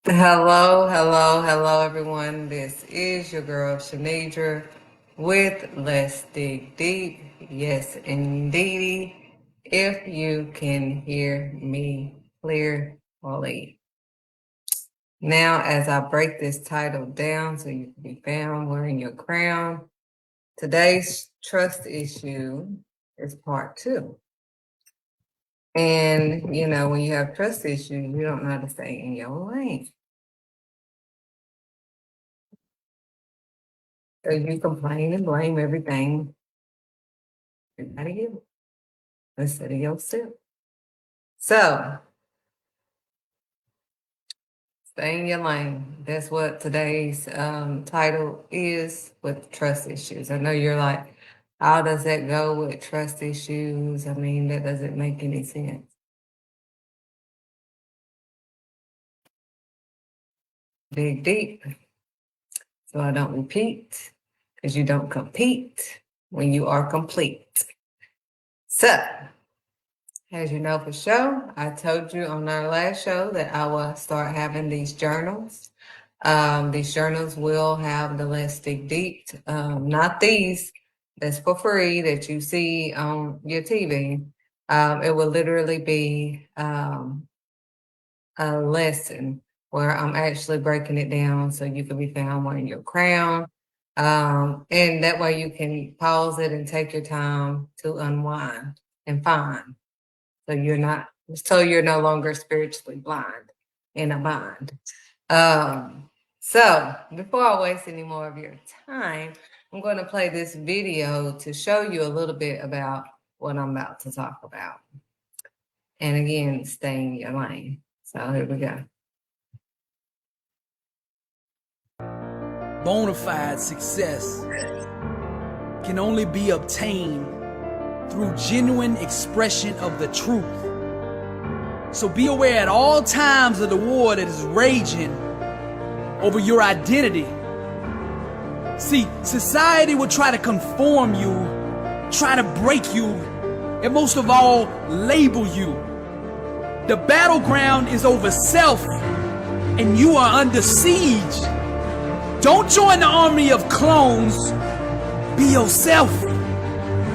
Hello, hello, hello, everyone. This is your girl Shanadra with Let's Dig Deep. Yes, indeedy. If you can hear me clearly. Now, as I break this title down so you can be found wearing your crown, today's trust issue is part two. And, when you have trust issues, you don't know how to stay in your lane. So you complain and blame everybody else instead of yourself. So stay in your lane. That's what today's title is with trust issues. I know you're like, how does that go with trust issues? I mean, that doesn't make any sense. Dig deep so I don't repeat, because you don't compete when you are complete. So, as you know for sure, I told you on our last show that I will start having these journals. These journals will have the Let's Dig Deep, not these that's for free that you see on your TV. It will literally be a lesson where I'm actually breaking it down so you can be found wearing your crown. And that way you can pause it and take your time to unwind and find. So you're no longer spiritually blind in a bind. So before I waste any more of your time, I'm going to play this video to show you a little bit about what I'm about to talk about. And again, stay in your lane. So here we go. Bona fide success can only be obtained through genuine expression of the truth. So be aware at all times of the war that is raging over your identity. See, society will try to conform you, try to break you, and most of all, label you. The battleground is over self, and you are under siege. Don't join the army of clones. Be yourself.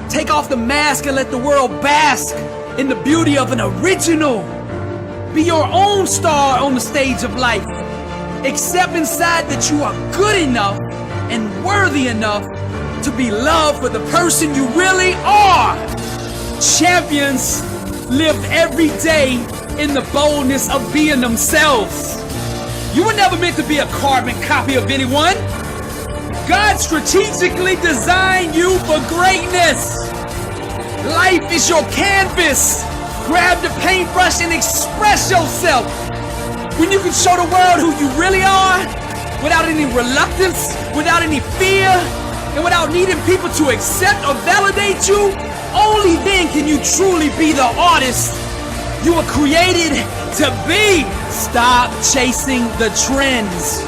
Take off the mask and let the world bask in the beauty of an original. Be your own star on the stage of life. Accept inside that you are good enough and worthy enough to be loved for the person you really are. Champions live every day in the boldness of being themselves. You were never meant to be a carbon copy of anyone. God strategically designed you for greatness. Life is your canvas. Grab the paintbrush and express yourself. When you can show the world who you really are, without any reluctance, without any fear, and without needing people to accept or validate you, only then can you truly be the artist you were created to be. Stop chasing the trends.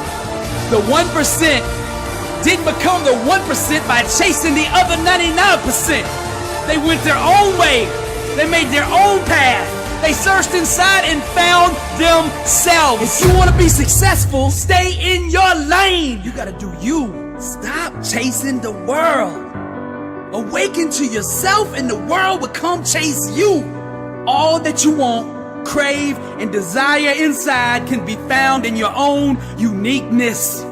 The 1% didn't become the 1% by chasing the other 99%. They went their own way. They made their own path. They searched inside and found themselves. If you want to be successful, stay in your lane. You gotta do you. Stop chasing the world. Awaken to yourself and the world will come chase you. All that you want, crave, and desire inside can be found in your own uniqueness.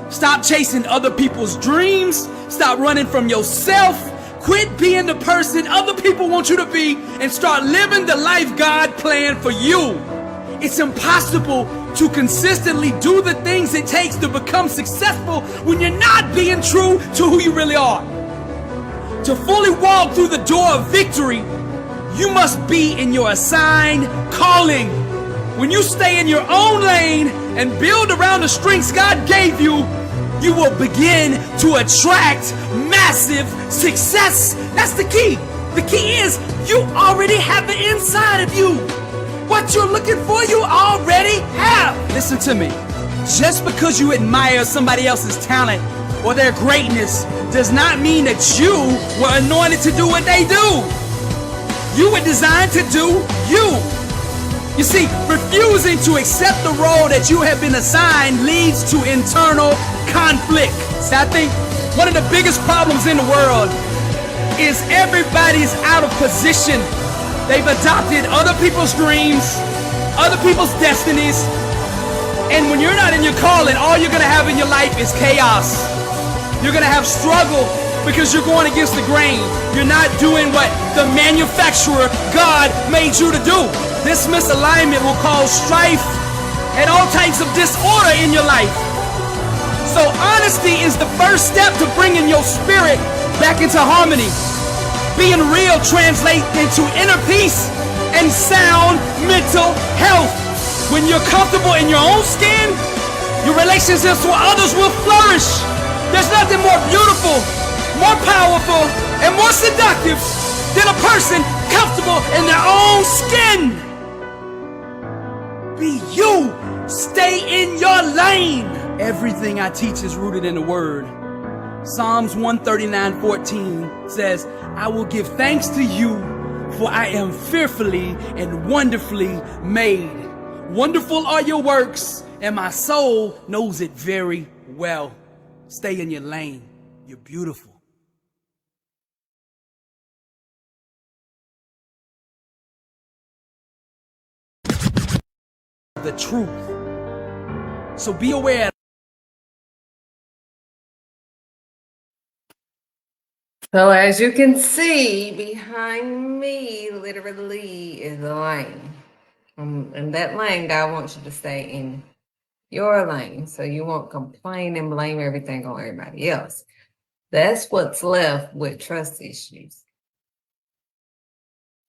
Stop chasing other people's dreams. Stop running from yourself. Quit being the person other people want you to be and start living the life God planned for you. It's impossible to consistently do the things it takes to become successful when you're not being true to who you really are. To fully walk through the door of victory, you must be in your assigned calling. When you stay in your own lane and build around the strengths God gave you, you will begin to attract massive success. That's the key. The key is you already have it inside of you. What you're looking for, you already have. Listen to me. Just because you admire somebody else's talent or their greatness does not mean that you were anointed to do what they do. You were designed to do you. You see, refusing to accept the role that you have been assigned leads to internal conflict. See, I think one of the biggest problems in the world is everybody's out of position. They've adopted other people's dreams, other people's destinies, and when you're not in your calling, all you're gonna have in your life is chaos. You're gonna have struggle because you're going against the grain. You're not doing what the manufacturer, God, made you to do. This misalignment will cause strife and all types of disorder in your life. So honesty is the first step to bringing your spirit back into harmony. Being real translates into inner peace and sound mental health. When you're comfortable in your own skin, your relationships with others will flourish. There's nothing more beautiful, more powerful, and more seductive than a person comfortable in their own skin. Be you. Stay in your lane. Everything I teach is rooted in the word. Psalms 139:14 says, I will give thanks to you, for I am fearfully and wonderfully made. Wonderful are your works, and my soul knows it very well. Stay in your lane. You're beautiful. The truth. So be aware. So as you can see, behind me literally is a lane. And that lane, God wants you to stay in your lane so you won't complain and blame everything on everybody else. That's what's left with trust issues.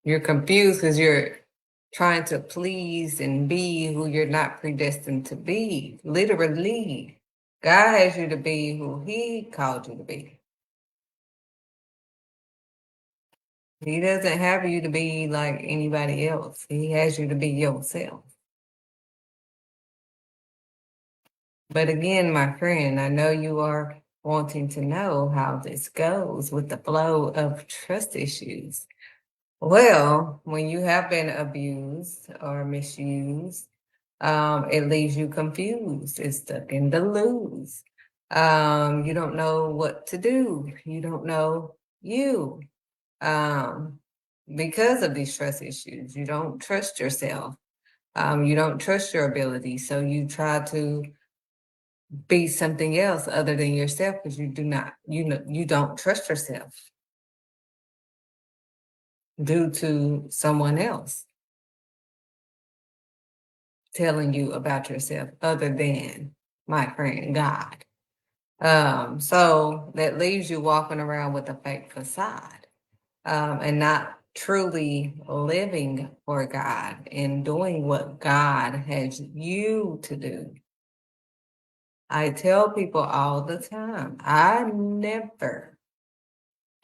You're confused because you're trying to please and be who you're not predestined to be. Literally, God has you to be who He called you to be. He doesn't have you to be like anybody else. He has you to be yourself. But again, my friend, I know you are wanting to know how this goes with the flow of trust issues. Well, when you have been abused or misused, it leaves you confused. It's stuck in the lose. You don't know what to do. You don't know you. Because of these trust issues, you don't trust yourself. You don't trust your ability. So you try to be something else other than yourself because you don't trust yourself due to someone else telling you about yourself other than my friend God. So that leaves you walking around with a fake facade, and not truly living for God and doing what God has you to do. I tell people all the time, I never,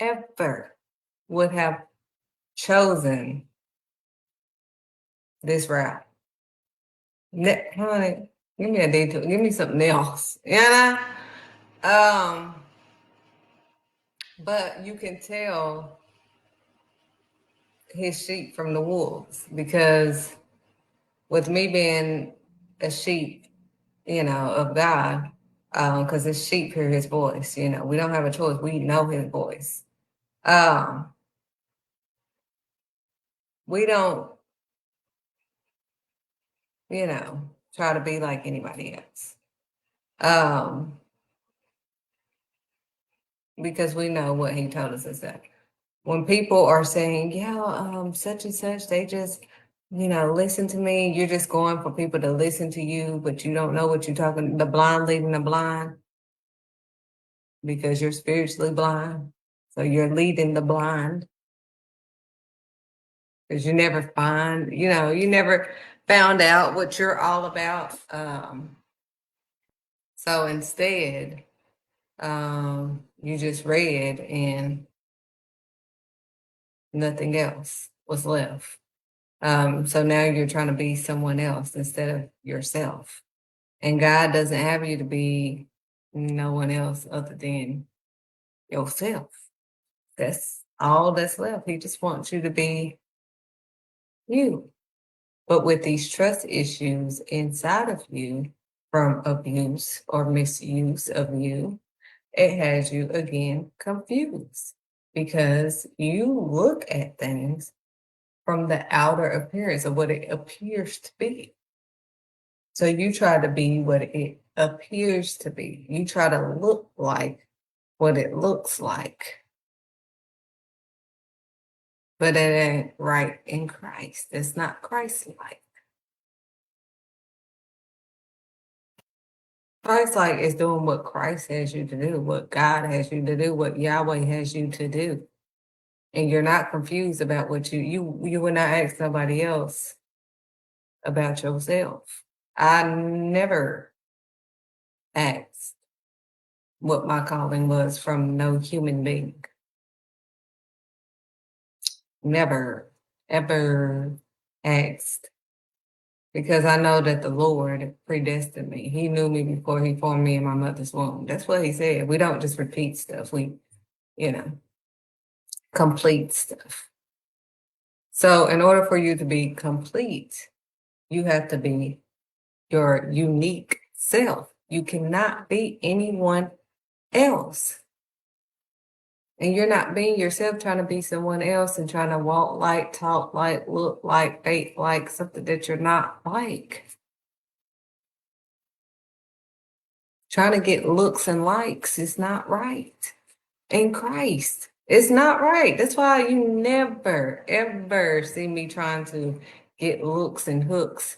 ever would have chosen this route. Honey, give me a detour. Give me something else. But you can tell his sheep from the wolves because with me being a sheep, of God, because his sheep hear his voice. We don't have a choice. We know his voice. We don't, try to be like anybody else. Because we know what he told us is that when people are saying, yeah, such and such, they just, listen to me. You're just going for people to listen to you, but you don't know what you're talking, the blind leading the blind because you're spiritually blind. So you're leading the blind because you never you never found out what you're all about. So instead, you just read and nothing else was left. So now you're trying to be someone else instead of yourself. And God doesn't have you to be no one else other than yourself. That's all that's left. He just wants you to be you. But with these trust issues inside of you from abuse or misuse of you, it has you again confused because you look at things from the outer appearance of what it appears to be. So you try to be what it appears to be. You try to look like what it looks like. But it ain't right in Christ. It's not Christ-like. Christ-like is doing what Christ has you to do, what God has you to do, what Yahweh has you to do. And you're not confused about what you would not ask somebody else about yourself. I never asked what my calling was from no human being. Never, ever asked. Because I know that the Lord predestined me. He knew me before he formed me in my mother's womb. That's what he said. We don't just repeat stuff. We, complete stuff. So in order for you to be complete, you have to be your unique self. You cannot be anyone else. And you're not being yourself trying to be someone else and trying to walk like, talk like, look like, think like something that you're not like. Trying to get looks and likes is not right in Christ. It's not right. That's why you never, ever see me trying to get looks and hooks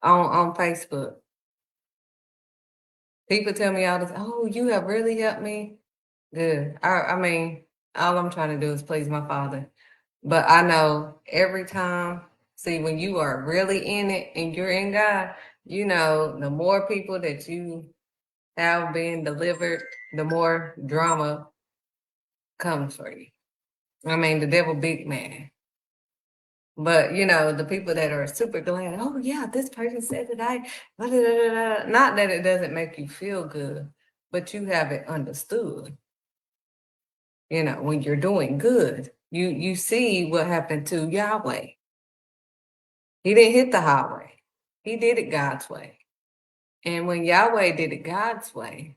on Facebook. People tell me all this, oh, you have really helped me. Good. I mean, all I'm trying to do is please my Father. But I know every time, see, when you are really in it and you're in God, the more people that you have been delivered, the more drama comes for you. I mean, the devil big man. But the people that are super glad, oh yeah, this person said that blah, blah, blah, blah. Not that it doesn't make you feel good, but you have it understood. When you're doing good, you see what happened to Yahweh. He didn't hit the highway. He did it God's way. And when Yahweh did it God's way,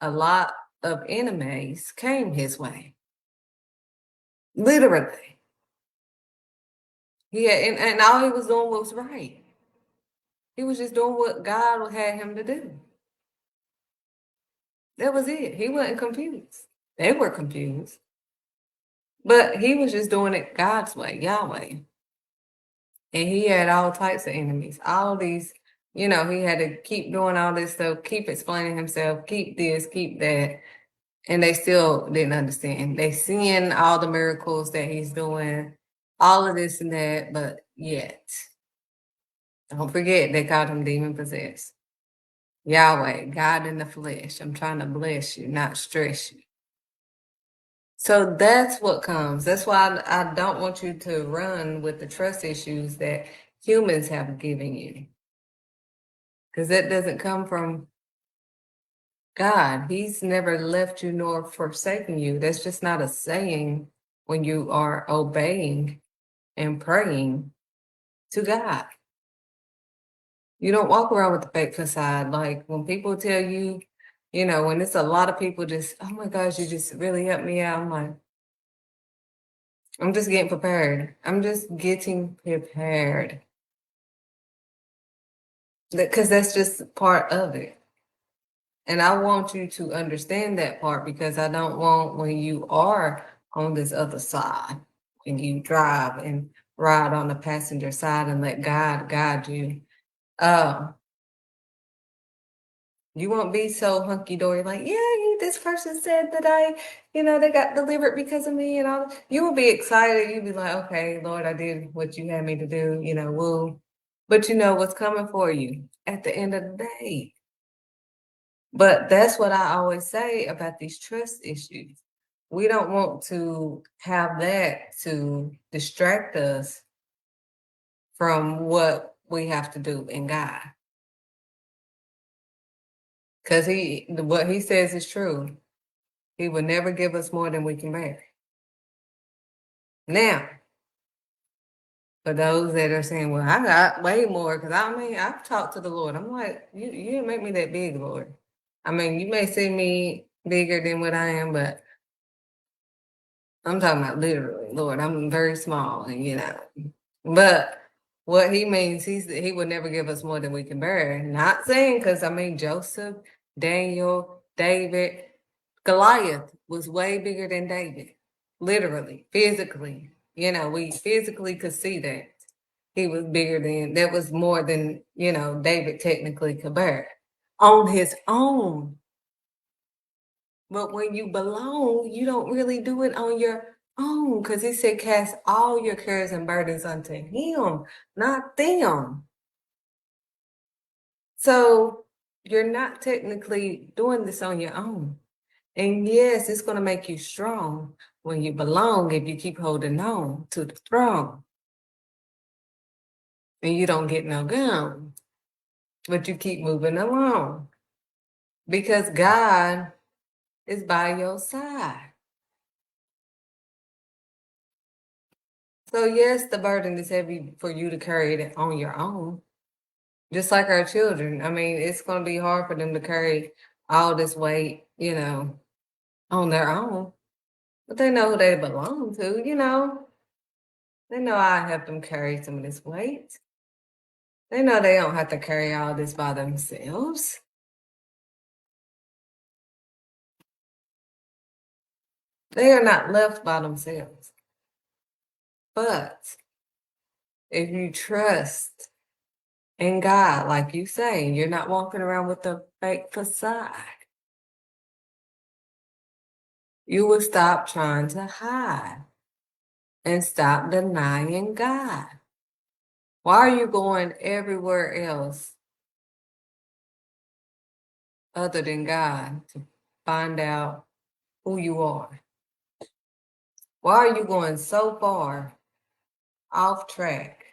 a lot of enemies came his way. Literally. And all he was doing was right. He was just doing what God had him to do. That was it. He wasn't confused. They were confused. But he was just doing it God's way, Yahweh. And he had all types of enemies. All these, he had to keep doing all this stuff, keep explaining himself, keep this, keep that. And they still didn't understand. They seeing all the miracles that he's doing, all of this and that, but yet, don't forget they called him demon possessed. Yahweh, God in the flesh. I'm trying to bless you, not stress you. So that's what comes. That's why I don't want you to run with the trust issues that humans have given you. Because that doesn't come from God. He's never left you nor forsaken you. That's just not a saying when you are obeying and praying to God. You don't walk around with the fake facade. Like when people tell you, when it's a lot of people just, oh my gosh, you just really helped me out. I'm like, I'm just getting prepared. I'm just getting prepared. Because that's just part of it. And I want you to understand that part because I don't want when you are on this other side, when you drive and ride on the passenger side and let God guide you, you won't be so hunky-dory like, yeah, this person said that they got delivered because of me and all. You will be excited. You'll be like, okay, Lord, I did what you had me to do, woo. But you know what's coming for you at the end of the day. But that's what I always say about these trust issues. We don't want to have that to distract us from what we have to do in God. Because what he says is true. He will never give us more than we can bear. Now, For those that are saying, well, I got way more, because I mean, I've talked to the Lord. I'm like, you didn't make me that big, Lord. I mean, you may see me bigger than what I am, but I'm talking about literally, Lord. I'm very small, and but what he means, he would never give us more than we can bear. Not saying, because I mean, Joseph, Daniel, David, Goliath was way bigger than David, literally, physically. We physically could see that he was bigger than, that was more than, David technically could bear on his own. But when you belong, you don't really do it on your own, because he said, cast all your cares and burdens unto him, not them. So you're not technically doing this on your own. And yes, it's going to make you strong when you belong if you keep holding on to the throne and you don't get no gun, but you keep moving along because God is by your side. So yes, the burden is heavy for you to carry it on your own. Just like our children. I mean, it's going to be hard for them to carry all this weight, on their own. But they know who they belong to, They know I help them carry some of this weight. They know they don't have to carry all this by themselves. They are not left by themselves. But if you trust in God, like you say, you're not walking around with a fake facade. You will stop trying to hide and stop denying God. Why are you going everywhere else other than God to find out who you are? Why are you going so far off track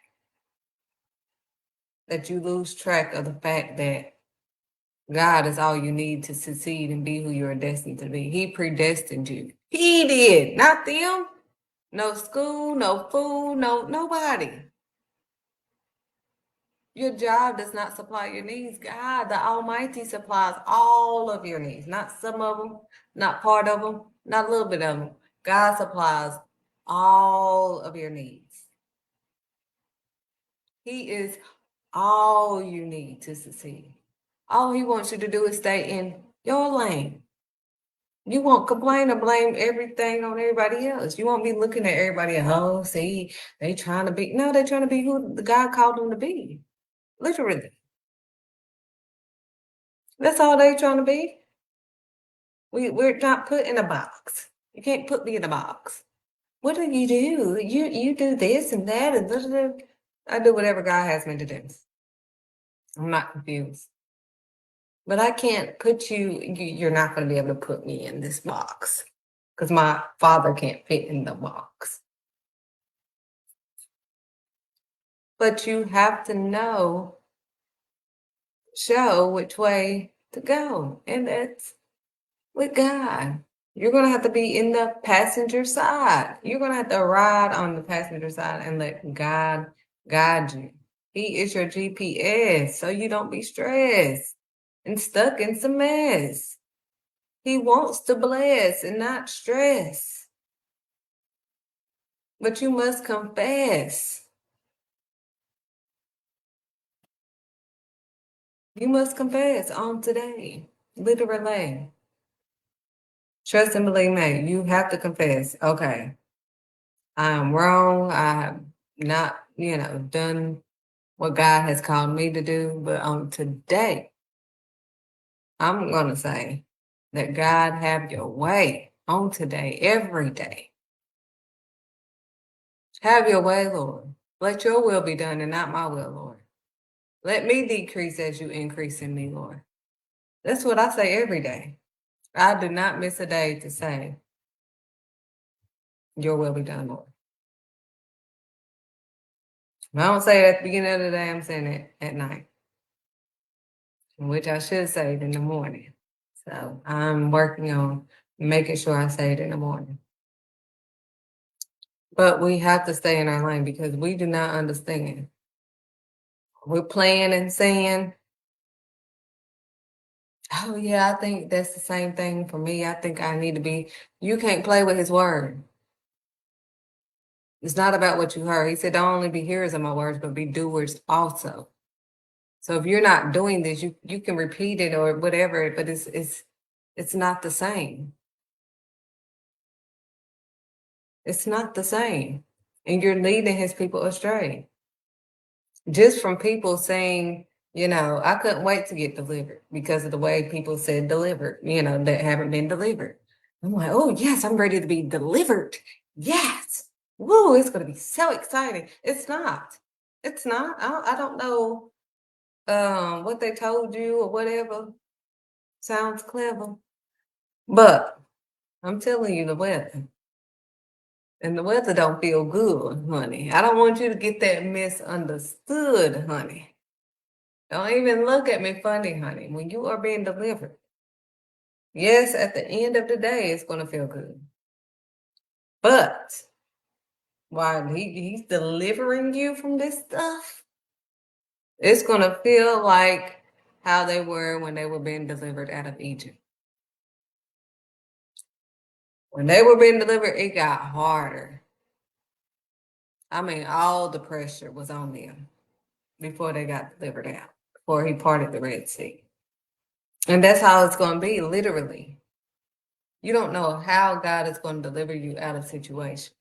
that you lose track of the fact that God is all you need to succeed and be who you're destined to be? He predestined you. He did, not them. No school, no food, no nobody. Your job does not supply your needs. God, the Almighty, supplies all of your needs, not some of them, not part of them, not a little bit of them. God supplies all of your needs. He is all you need to succeed. All he wants you to do is stay in your lane. You won't complain or blame everything on everybody else. You won't be looking at everybody else. Oh, see, they trying to be. No, they're trying to be who the God called them to be. Literally. That's all they're trying to be. We're not put in a box. You can't put me in a box. What do? You do this and that and blah, blah, blah. I do whatever God has me to do. I'm not confused. But I can't put you're not going to be able to put me in this box because my father can't fit in the box. But you have to show which way to go. And that's with God. You're going to have to be in the passenger side. You're going to have to ride on the passenger side and let God guide you. He is your GPS, so you don't be stressed and stuck in some mess. He wants to bless and not stress. But you must confess. You must confess on today, literally. Trust and believe me, you have to confess. Okay, I am wrong. I have not, done what God has called me to do. But on today, I'm going to say that God have your way on today, every day. Have your way, Lord. Let your will be done and not my will, Lord. Let me decrease as you increase in me, Lord. That's what I say every day. I do not miss a day to say, your will be done, Lord. If I don't say it at the beginning of the day, I'm saying it at night, which I should say it in the morning. So I'm working on making sure I say it in the morning. But we have to stay in our lane because we do not understand. We're playing and saying, oh yeah, I think that's the same thing for me. I think I need to be. You can't play with his word. It's not about what you heard. He said, don't only be hearers of my words, but be doers also. So if you're not doing this, you can repeat it or whatever, but it's not the same. It's not the same. And you're leading his people astray. Just from people saying, I couldn't wait to get delivered because of the way people said delivered, that haven't been delivered. I'm like, oh yes, I'm ready to be delivered. Yes. Woo, it's gonna be so exciting. It's not. It's not. I don't know what they told you or whatever. Sounds clever. But I'm telling you the weather. And the weather don't feel good, honey. I don't want you to get that misunderstood, honey. Don't even look at me funny, honey. When you are being delivered, yes, at the end of the day, it's going to feel good. But while he's delivering you from this stuff, it's going to feel like how they were when they were being delivered out of Egypt. When they were being delivered, it got harder. I mean, all the pressure was on them before they got delivered out, before he parted the Red Sea. And that's how it's going to be, literally. You don't know how God is going to deliver you out of situations.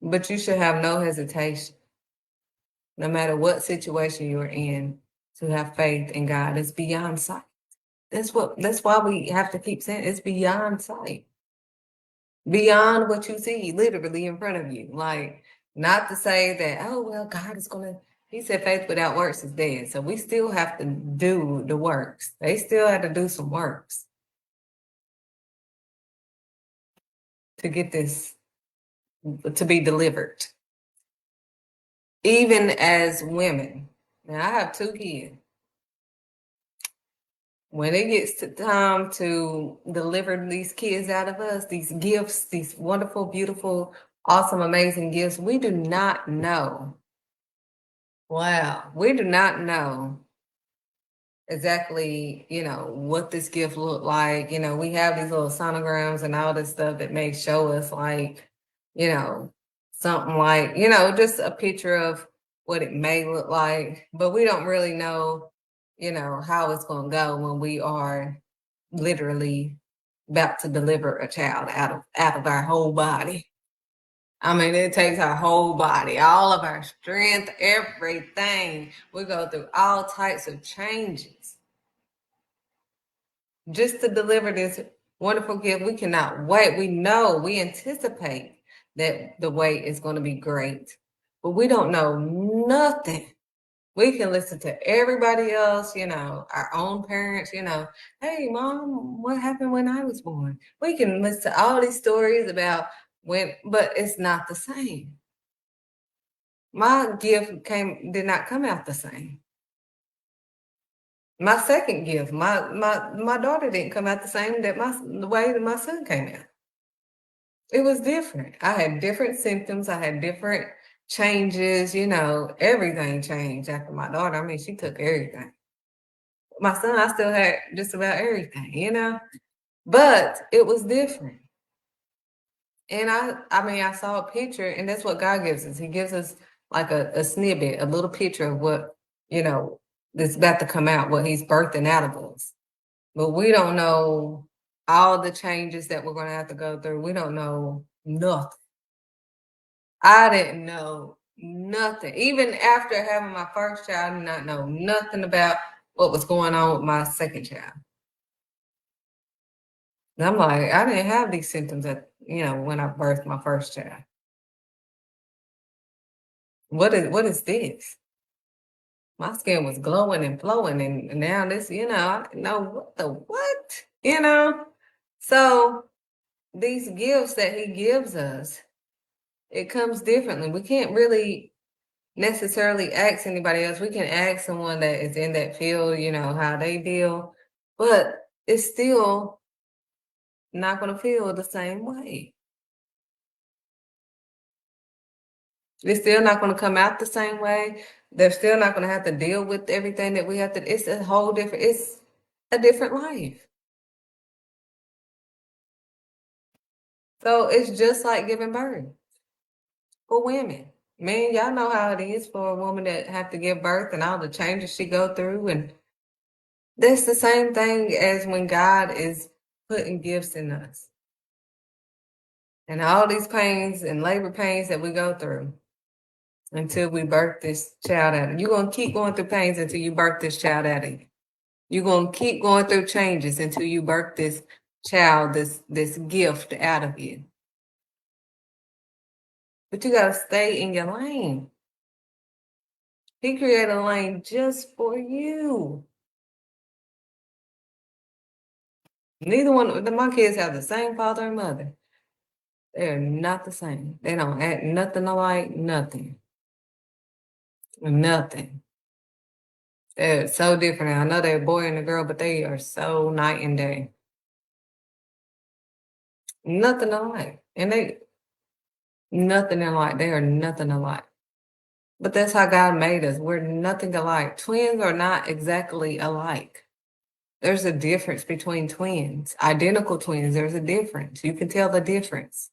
But you should have no hesitation, no matter what situation you're in, to have faith in God. It's beyond sight. That's why we have to keep saying it's beyond sight. Beyond what you see literally in front of you. Like, not to say that, oh well, God is gonna, he said faith without works is dead. So we still have to do the works. They still have to do some works to get this, to be delivered. Even as women. Now I have 2 kids. When it gets to time to deliver these kids out of us, these gifts, these wonderful, beautiful, awesome, amazing gifts, we do not know. Wow, we do not know exactly, what this gift looked like. We have these little sonograms and all this stuff that may show us like, something like, just a picture of what it may look like, but we don't really know, how it's going to go when we are literally about to deliver a child out of our whole body. I mean, it takes our whole body, all of our strength, everything. We go through all types of changes just to deliver this wonderful gift. We cannot wait. We anticipate that the wait is going to be great, but we don't know nothing. We can listen to everybody else, our own parents, hey, mom, what happened when I was born? We can listen to all these stories about but it's not the same. My gift did not come out the same. My second gift, my daughter didn't come out the same the way that my son came out. It was different. I had different symptoms. I had different changes, everything changed after my daughter. I mean, she took everything. My son, I still had just about everything, but it was different. And I mean, I saw a picture, and that's what God gives us. He gives us like a snippet, a little picture of what, that's about to come out, what he's birthing out of us. But we don't know all the changes that we're going to have to go through. We don't know nothing. I didn't know nothing. Even after having my first child, I did not know nothing about what was going on with my second child. And I'm like, I didn't have these symptoms when I birthed my first child. What is this? My skin was glowing and flowing, and now this, I didn't know what. So these gifts that he gives us, it comes differently. We can't really necessarily ask anybody else. We can ask someone that is in that field, how they deal, but it's still not going to feel the same way. It's still not going to come out the same way. They're still not going to have to deal with everything that we have to. It's a different life. So it's just like giving birth for women. Man, y'all know how it is for a woman that have to give birth and all the changes she go through. And that's the same thing as when God is putting gifts in us. And all these pains and labor pains that we go through until we birth this child out. You're going to keep going through pains until you birth this child out of you. You're going to keep going through changes until you birth this child, this gift out of you. But you got to stay in your lane. He created a lane just for you. Neither one of my kids have the same father and mother. They're not the same. They don't act nothing alike, nothing. Nothing. They're so different. I know they're a boy and a girl, but they are so night and day. Nothing alike. And nothing alike. They are nothing alike. But that's how God made us. We're nothing alike. Twins are not exactly alike. There's a difference between twins. Identical twins, there's a difference. You can tell the difference.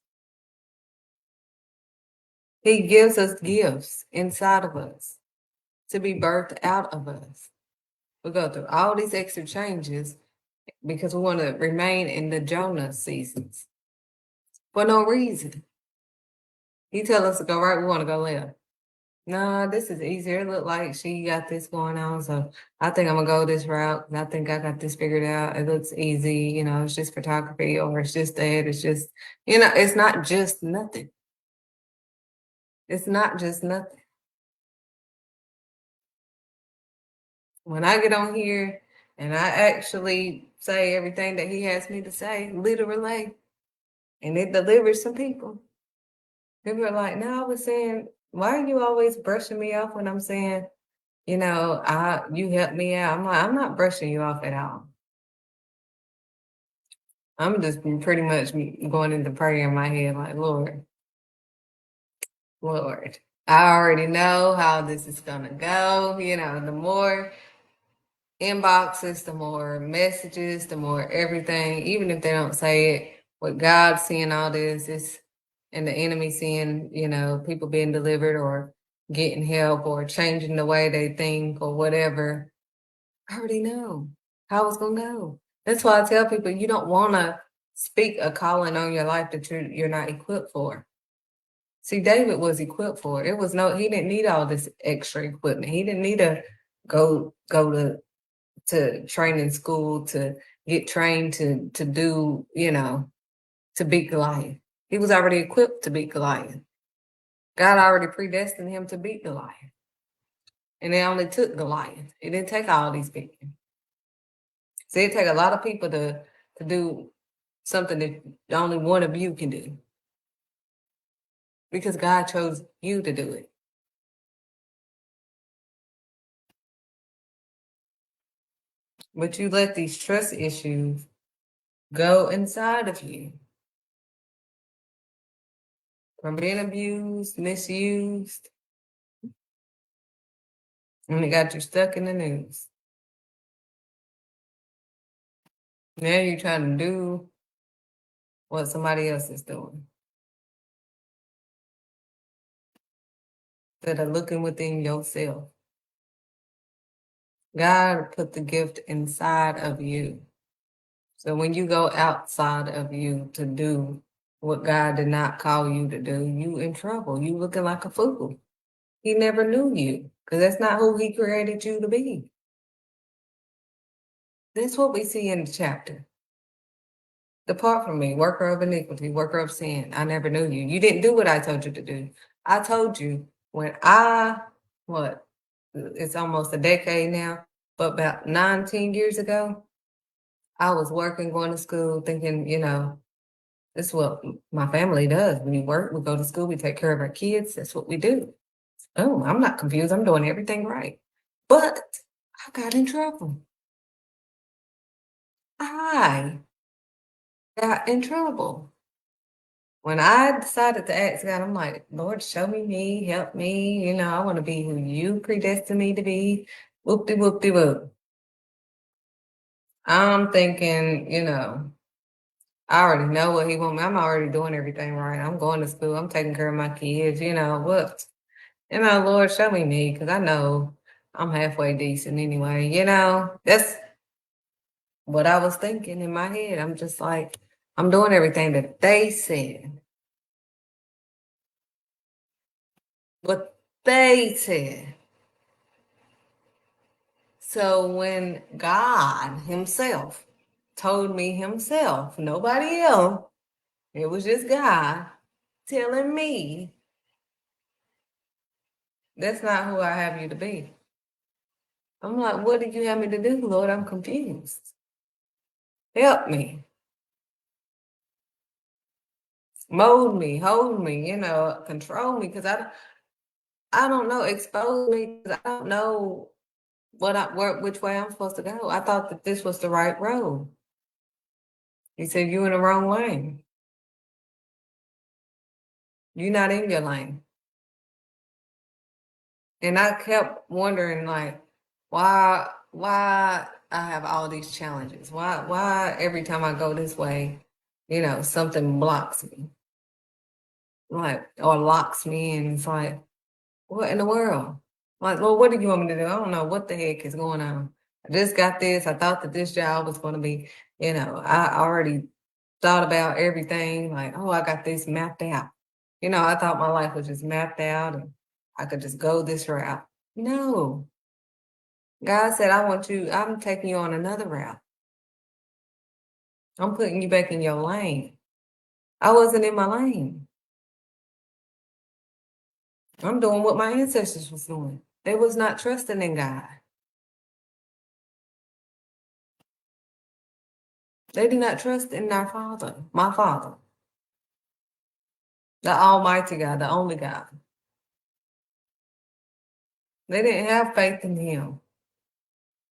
He gives us gifts inside of us to be birthed out of us. We go through all these extra changes because we want to remain in the Jonah seasons for no reason. He tells us to go right, we want to go left. No, this is easier. It looked like she got this going on, so I think I'm gonna go this route. I think I got this figured out. It looks easy, it's just photography, or it's just that. It's just, it's not just nothing. It's not just nothing. When I get on here and I actually say everything that he has me to say, literally, and it delivers some people. People are like, no, I was saying, why are you always brushing me off when I'm saying, you help me out? I'm like, I'm not brushing you off at all. I'm just pretty much going into prayer in my head, like, Lord, I already know how this is gonna go. The more inboxes, the more messages, the more everything, even if they don't say it, with God seeing all this, and the enemy seeing, people being delivered or getting help or changing the way they think or whatever, I already know how it's gonna go. That's why I tell people you don't want to speak a calling on your life that you're not equipped for. See, David was equipped for it. He didn't need all this extra equipment. He didn't need to go to training school to get trained to do, to beat Goliath. He was already equipped to beat Goliath. God already predestined him to beat Goliath. And it only took Goliath. It didn't take all these people. See, it take a lot of people to do something that only one of you can do. Because God chose you to do it. But you let these trust issues go inside of you. From being abused, misused, and it got you stuck in the news. Now you're trying to do what somebody else is doing. Instead of looking within yourself. God put the gift inside of you. So when you go outside of you to do what God did not call you to do, you in trouble. You looking like a fool. He never knew you because that's not who he created you to be. That's what we see in the chapter. Depart from me, worker of iniquity, worker of sin. I never knew you. You didn't do what I told you to do. I told you when it's almost a decade now, but about 19 years ago, I was working, going to school, thinking, this is what my family does. We work, we go to school, we take care of our kids. That's what we do. Oh, I'm not confused. I'm doing everything right. But I got in trouble. I got in trouble. when I decided to ask God, I'm like, Lord, show me, help me. I want to be who you predestined me to be. Whoop de whoop de whoop. I'm thinking, I already know what he wants me. I'm already doing everything right. I'm going to school. I'm taking care of my kids. What? Lord, show me, because I know I'm halfway decent anyway. That's what I was thinking in my head. I'm just like, I'm doing everything that they said. What they said. So when God himself told me himself, nobody else, it was just God telling me, that's not who I have you to be. I'm like, what did you have me to do, Lord? I'm confused. Help me. Mold me, hold me, control me, because I don't know, expose me, because I don't know which way I'm supposed to go. I thought that this was the right road. He said, you in the wrong lane. You're not in your lane. And I kept wondering, like, why I have all these challenges? Why every time I go this way, something blocks me, like, or locks me in. It's like, what in the world? Like, Lord, what do you want me to do? I don't know what the heck is going on. I just got this. I thought that this job was going to be, I already thought about everything. Like, oh, I got this mapped out. I thought my life was just mapped out and I could just go this route. No. God said, I'm taking you on another route. I'm putting you back in your lane. I wasn't in my lane. I'm doing what my ancestors was doing. They was not trusting in God. They did not trust in our Father, my Father, the Almighty God, the only God. They didn't have faith in him.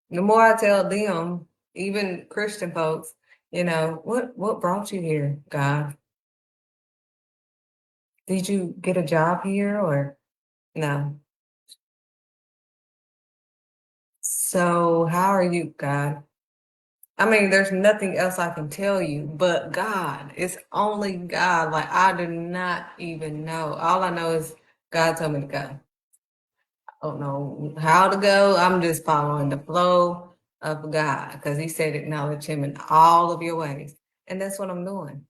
The more I tell them, even Christian folks, what brought you here, God? Did you get a job here or no? So how are you, God? I mean, there's nothing else I can tell you but God. It's only God. Like, I do not even know. All I know is God told me to go. I don't know how to go. I'm just following the flow of God because he said acknowledge him in all of your ways. And that's what I'm doing.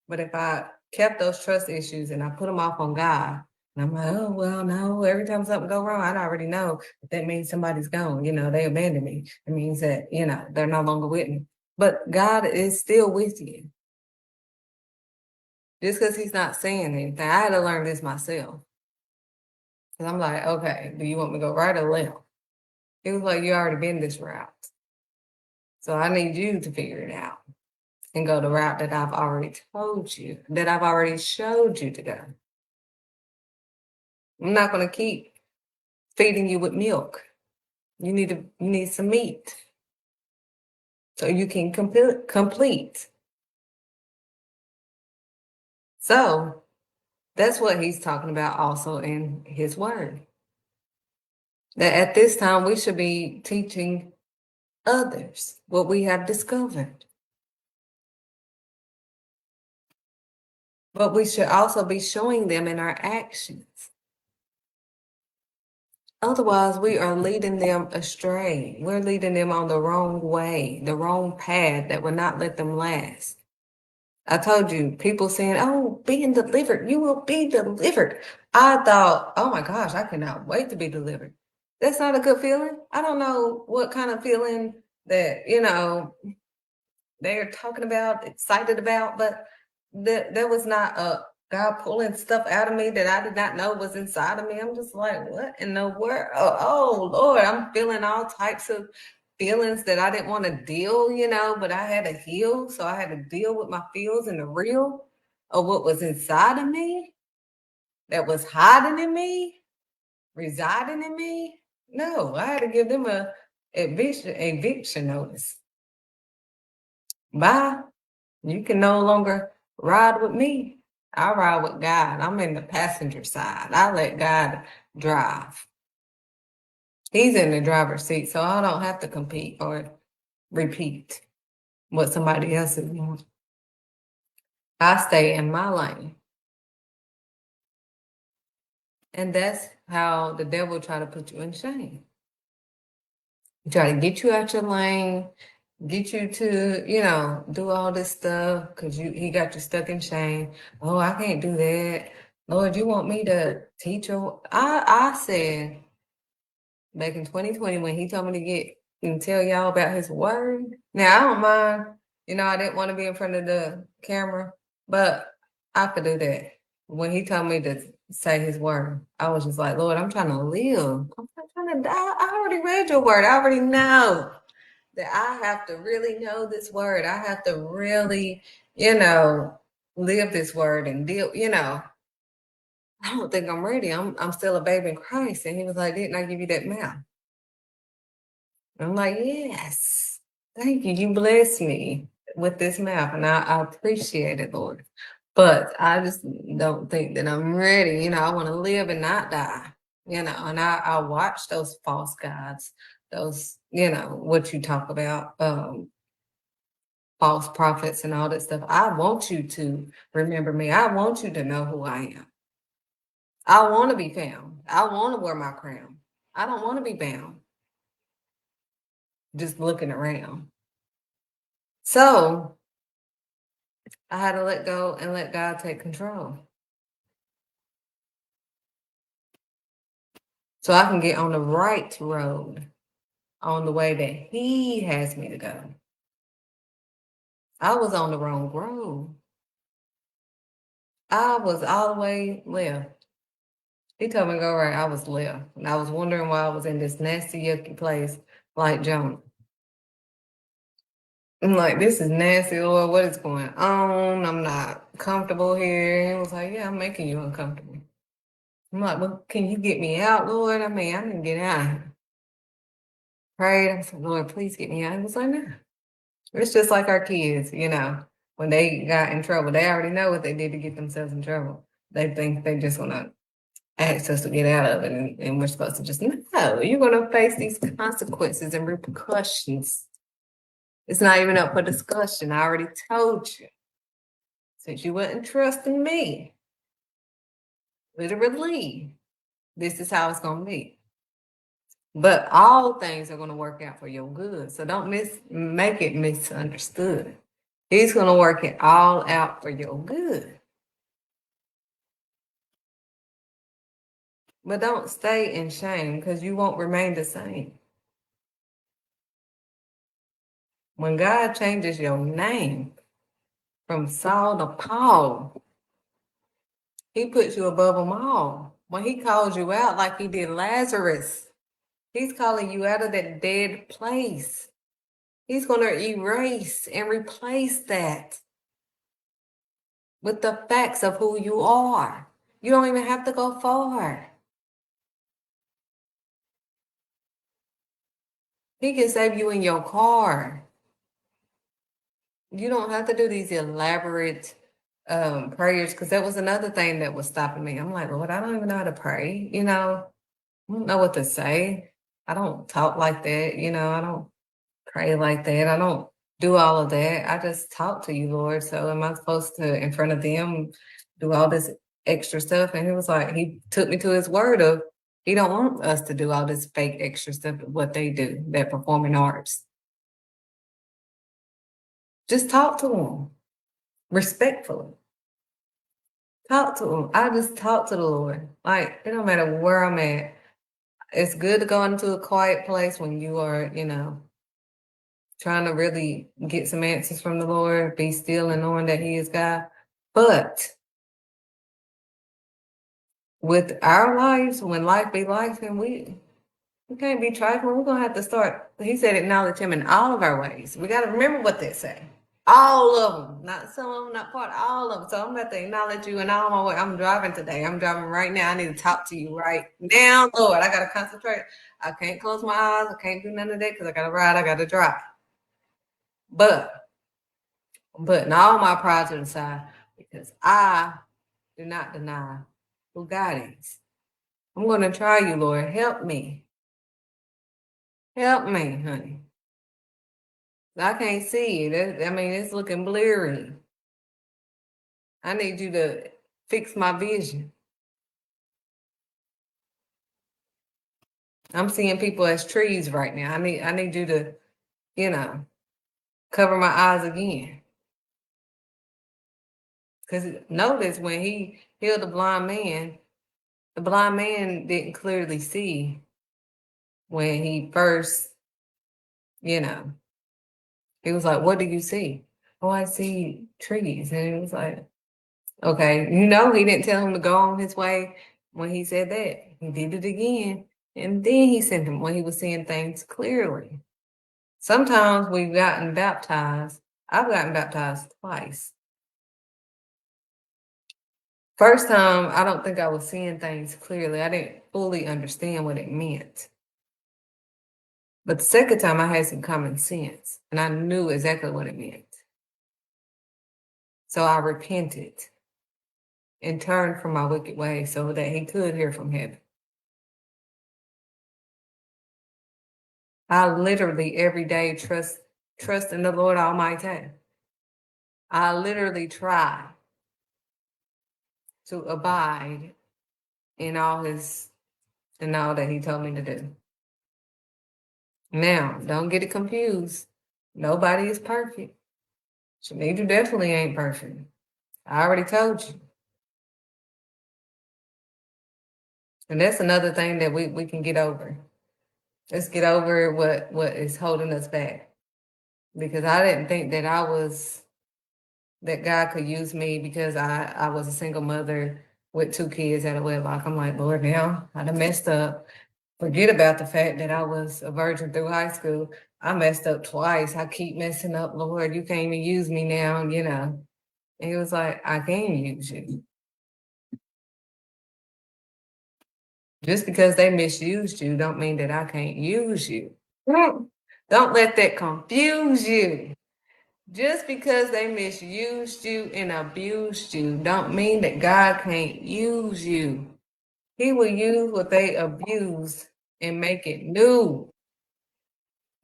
But if I kept those trust issues and I put them off on God, and I'm like, oh, well, no, every time something go wrong, I already know that means somebody's gone. They abandoned me. It means that, they're no longer with me. But God is still with you. Just because he's not saying anything, I had to learn this myself. Because I'm like, okay, do you want me to go right or left? It was like, you already been this route. So I need you to figure it out and go the route that I've already told you, that I've already showed you to go. I'm not going to keep feeding you with milk. You need some meat so you can complete. So that's what he's talking about also in his word. That at this time we should be teaching others what we have discovered. But we should also be showing them in our actions. Otherwise, we are leading them astray. We're leading them on the wrong way, the wrong path that will not let them last. I told you, people saying, oh, being delivered, you will be delivered. I thought, oh my gosh, I cannot wait to be delivered. That's not a good feeling. I don't know what kind of feeling that, they're talking about, excited about, but there was not a God pulling stuff out of me that I did not know was inside of me. I'm just like, what in the world? Oh Lord, I'm feeling all types of feelings that I didn't want to deal, but I had to heal. So I had to deal with my feels and the real of what was inside of me that was hiding in me, residing in me. No, I had to give them a eviction notice. Bye. You can no longer ride with me. I ride with God. I'm in the passenger side. I let God drive. He's in the driver's seat, so I don't have to compete or repeat what somebody else is doing. I stay in my lane. And that's how the devil try to put you in shame. He try to get you out your lane, get you to, do all this stuff because he got you stuck in shame. Oh, I can't do that. Lord, you want me to teach you? I said back in 2020 when he told me to get and tell y'all about his word. Now I don't mind, I didn't want to be in front of the camera, but I could do that. When he told me to say his word, I was just like, Lord, I'm trying to live. I'm not trying to die. I already read your word. I already know that I have to really know this word. I have to really, live this word and deal, I don't think I'm ready. I'm still a babe in Christ. And he was like, didn't I give you that mouth? I'm like, yes, thank you. You blessed me with this mouth, and I appreciate it, Lord. But I just don't think that I'm ready. I want to live and not die, and I watch those false gods, those, what you talk about, false prophets and all that stuff. I want you to remember me. I want you to know who I am. I want to be found. I want to wear my crown. I don't want to be bound just looking around. So I had to let go and let God take control. So I can get on the right road, on the way that He has me to go. I was on the wrong road. I was all the way left. He told me to go right. I was left. And I was wondering why I was in this nasty, yucky place like Jonah. I'm like, this is nasty, Lord. What is going on? I'm not comfortable here. He was like, yeah, I'm making you uncomfortable. I'm like, well, can you get me out, Lord? I mean, I didn't get out. Prayed. I said, Lord, please get me out. He was like, no. It's just like our kids, when they got in trouble, they already know what they did to get themselves in trouble. They think they just want to ask us to get out of it, and we're supposed to just, no, you're going to face these consequences and repercussions. It's not even up for discussion. I already told you. Since you wasn't trusting me, literally, this is how it's going to be. But all things are going to work out for your good. So don't make it misunderstood. He's going to work it all out for your good. But don't stay in shame because you won't remain the same. When God changes your name from Saul to Paul, He puts you above them all. When He calls you out like He did Lazarus, He's calling you out of that dead place. He's going to erase and replace that with the facts of who you are. You don't even have to go far. He can save you in your car. You don't have to do these elaborate prayers, because that was another thing that was stopping me. I'm like, Lord, I don't even know how to pray. I don't know what to say. I don't talk like that. I don't pray like that. I don't do all of that. I just talk to you, Lord. So am I supposed to, in front of them, do all this extra stuff? And he was like, he took me to his word of, he don't want us to do all this fake extra stuff, what they do, that performing arts. Just talk to them respectfully. Talk to him. I just talk to the Lord. Like, it don't matter where I'm at. It's good to go into a quiet place when you are, trying to really get some answers from the Lord, be still and knowing that He is God. But with our lives, when life be life, and we can't be trifling, we're going to have to start. He said, acknowledge Him in all of our ways. We got to remember what they say. All of them, not some of them, not part, all of them. So I'm going to acknowledge you in all my way. I'm driving today. I'm driving right now. I need to talk to you right now, Lord. I got to concentrate. I can't close my eyes. I can't do none of that because I got to ride. I got to drive. But all my pride to the side, because I do not deny who God is. I'm going to try you, Lord. Help me. Help me, honey. I can't see it. I mean, it's looking blurry. I need you to fix my vision. I'm seeing people as trees right now. I need you to, cover my eyes again. Because notice when he healed the blind man didn't clearly see when he first, he was like, what do you see? Oh, I see trees. And it was like, okay, he didn't tell him to go on his way when he said that. He did it again. And then he sent him when he was seeing things clearly. Sometimes we've gotten baptized. I've gotten baptized twice. First time, I don't think I was seeing things clearly. I didn't fully understand what it meant. But the second time, I had some common sense, and I knew exactly what it meant. So I repented and turned from my wicked ways so that he could hear from heaven. I literally every day trust in the Lord Almighty. I literally try to abide in all that he told me to do. Now, don't get it confused. Nobody is perfect. Shanita definitely ain't perfect. I already told you. And that's another thing that we can get over. Let's get over what is holding us back. Because I didn't think that God could use me because I was a single mother with 2 kids at a wedlock. I'm like, Lord, now I done messed up. Forget about the fact that I was a virgin through high school. I messed up twice. I keep messing up, Lord. You can't even use me now, And he was like, I can use you. Just because they misused you don't mean that I can't use you. Don't let that confuse you. Just because they misused you and abused you don't mean that God can't use you. He will use what they abused and make it new.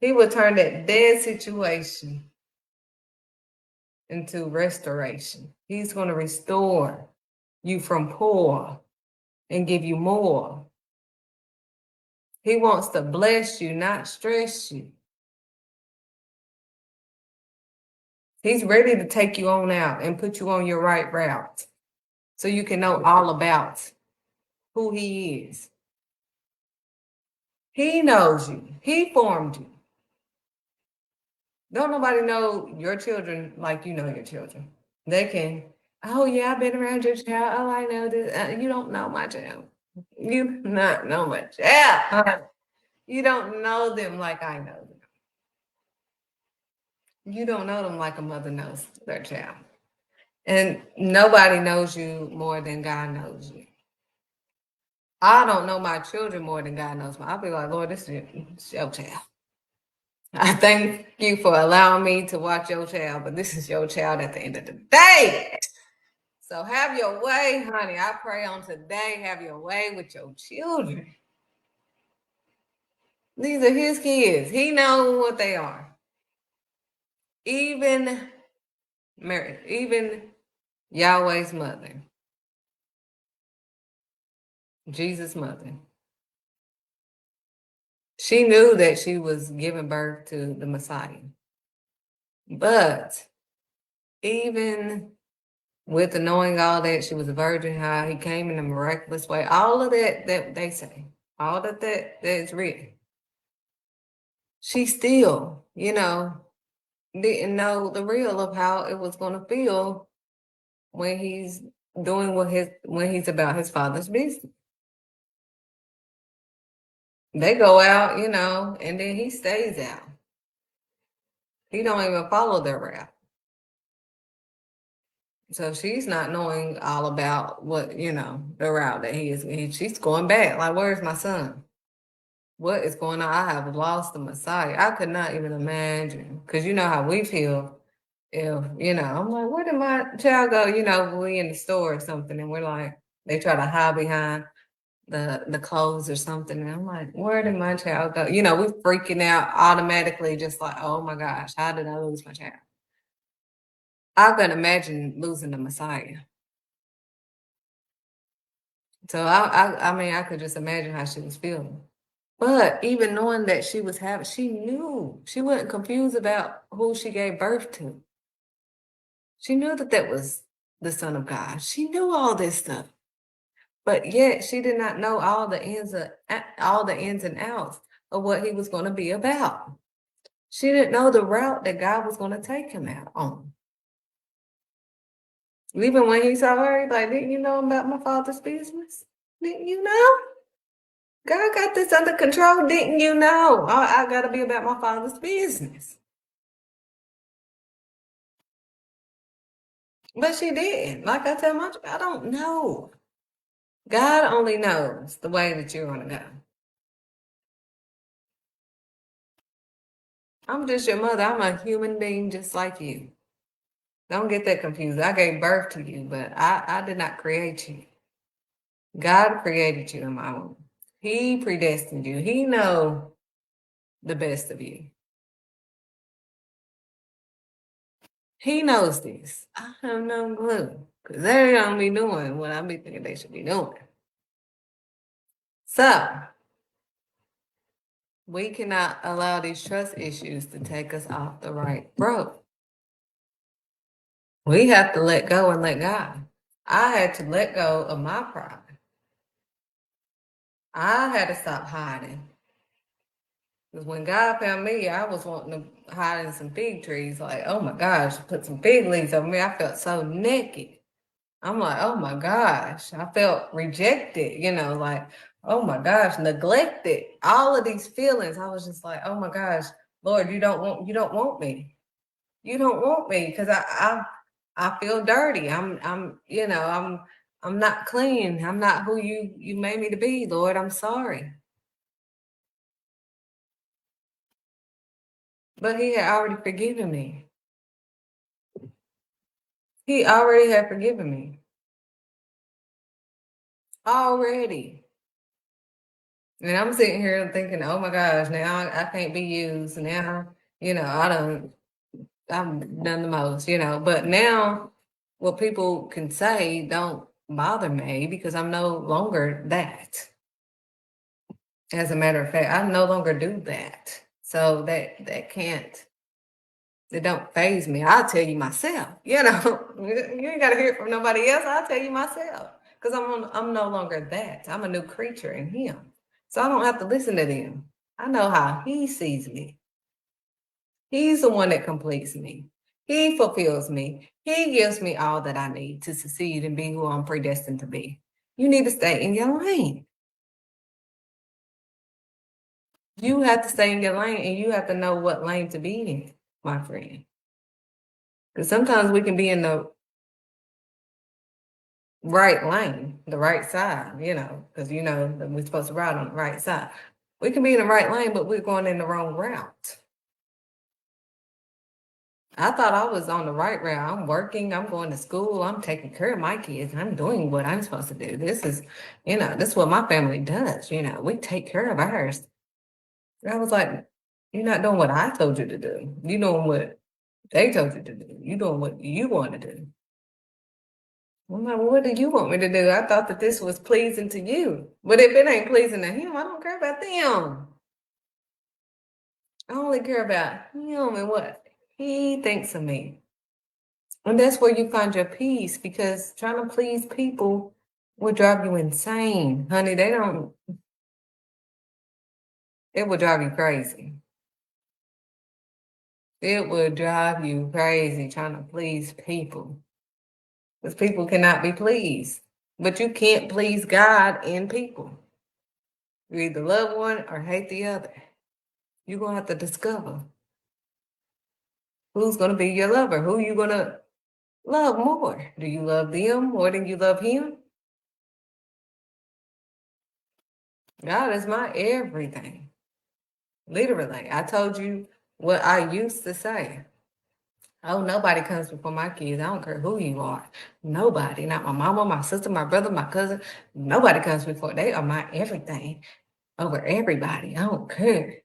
He will turn that dead situation into restoration. He's going to restore you from poor and give you more. He wants to bless you, not stress you. He's ready to take you on out and put you on your right route so you can know all about who he is. He knows you. He formed you. Don't nobody know your children like you know your children. They can, oh yeah, I've been around your child. Oh, I know this. You don't know my child. You do not know my child. You don't know them like I know them. You don't know them like a mother knows their child. And nobody knows you more than God knows you. I don't know my children more than God knows me. I'll be like, Lord, this is your child. I thank you for allowing me to watch your child, but this is your child at the end of the day. So have your way, honey. I pray on today, have your way with your children. These are his kids. He knows what they are. Even Mary, even Yahweh's mother, Jesus' mother. She knew that she was giving birth to the Messiah. But even with the knowing all that, she was a virgin, how he came in a miraculous way, all of that they say, all that is written. She still, didn't know the real of how it was going to feel when he's doing when he's about his father's business. They go out, and then he stays out. He don't even follow their route. So she's not knowing all about what, the route that he is. She's going back. Like, where's my son? What is going on? I have lost the Messiah. I could not even imagine. Because you know how we feel if, I'm like, where did my child go? We in the store or something and we're like, they try to hide behind the clothes or something. And I'm like, where did my child go? We're freaking out automatically, just like, oh my gosh, how did I lose my child? I can imagine losing the Messiah. So I mean, I could just imagine how she was feeling. But even knowing that she knew she wasn't confused about who she gave birth to. She knew that that was the Son of God. She knew all this stuff, but yet she did not know all the ins and outs of what he was going to be about. She didn't know the route that God was going to take him out on. Even when he saw her, he's like, didn't you know about my father's business? Didn't you know? God got this under control. Didn't you know? I got to be about my father's business. But she didn't. Like I tell my child, I don't know. God only knows the way that you're going to go. I'm just your mother. I'm a human being just like you. Don't get that confused. I gave birth to you, but I did not create you. God created you in my womb. He predestined you. He know the best of you. He knows this. I have no clue. Because they don't be doing what I be thinking they should be doing. So, we cannot allow these trust issues to take us off the right road. We have to let go and let God. I had to let go of my pride. I had to stop hiding. Because when God found me, I was wanting to hide in some fig trees. Like, oh my gosh, put some fig leaves over me. I felt so naked. I'm like, oh my gosh. I felt rejected, like, oh my gosh, neglected. All of these feelings. I was just like, oh my gosh, Lord, you don't want me. You don't want me because I feel dirty. I'm not clean. I'm not who you made me to be, Lord. I'm sorry. But he had already forgiven me. He already had forgiven me. Already. And I'm sitting here thinking, oh my gosh, now I can't be used. Now, I've done the most, But now what people can say don't bother me because I'm no longer that. As a matter of fact, I no longer do that. So that can't, it don't phase me. I'll tell you myself, you ain't got to hear it from nobody else. I'll tell you myself because I'm no longer that. I'm a new creature in him. So I don't have to listen to them. I know how he sees me. He's the one that completes me. He fulfills me. He gives me all that I need to succeed and be who I'm predestined to be. You need to stay in your lane. You have to stay in your lane and you have to know what lane to be in, my friend. Because sometimes we can be in the right lane, the right side, because that we're supposed to ride on the right side. We can be in the right lane, but we're going in the wrong route. I thought I was on the right route. I'm working, I'm going to school, I'm taking care of my kids, I'm doing what I'm supposed to do. This is, this is what my family does. We take care of ours. I was like, you're not doing what I told you to do. You're doing what they told you to do. You're doing what you want to do. I'm like, well, what do you want me to do? I thought that this was pleasing to you. But if it ain't pleasing to him, I don't care about them. I only care about him and what he thinks of me. And that's where you find your peace because trying to please people will drive you insane. Honey, it will drive you crazy. It will drive you crazy trying to please people. Because people cannot be pleased. But you can't please God in people. You either love one or hate the other. You're going to have to discover who's going to be your lover, who you going to love more. Do you love them more than you love him? God is my everything. Literally. I told you what I used to say. Oh, nobody comes before my kids. I don't care who you are. Nobody, not my mama, my sister, my brother, my cousin. Nobody comes before. They are my everything over everybody. I don't care.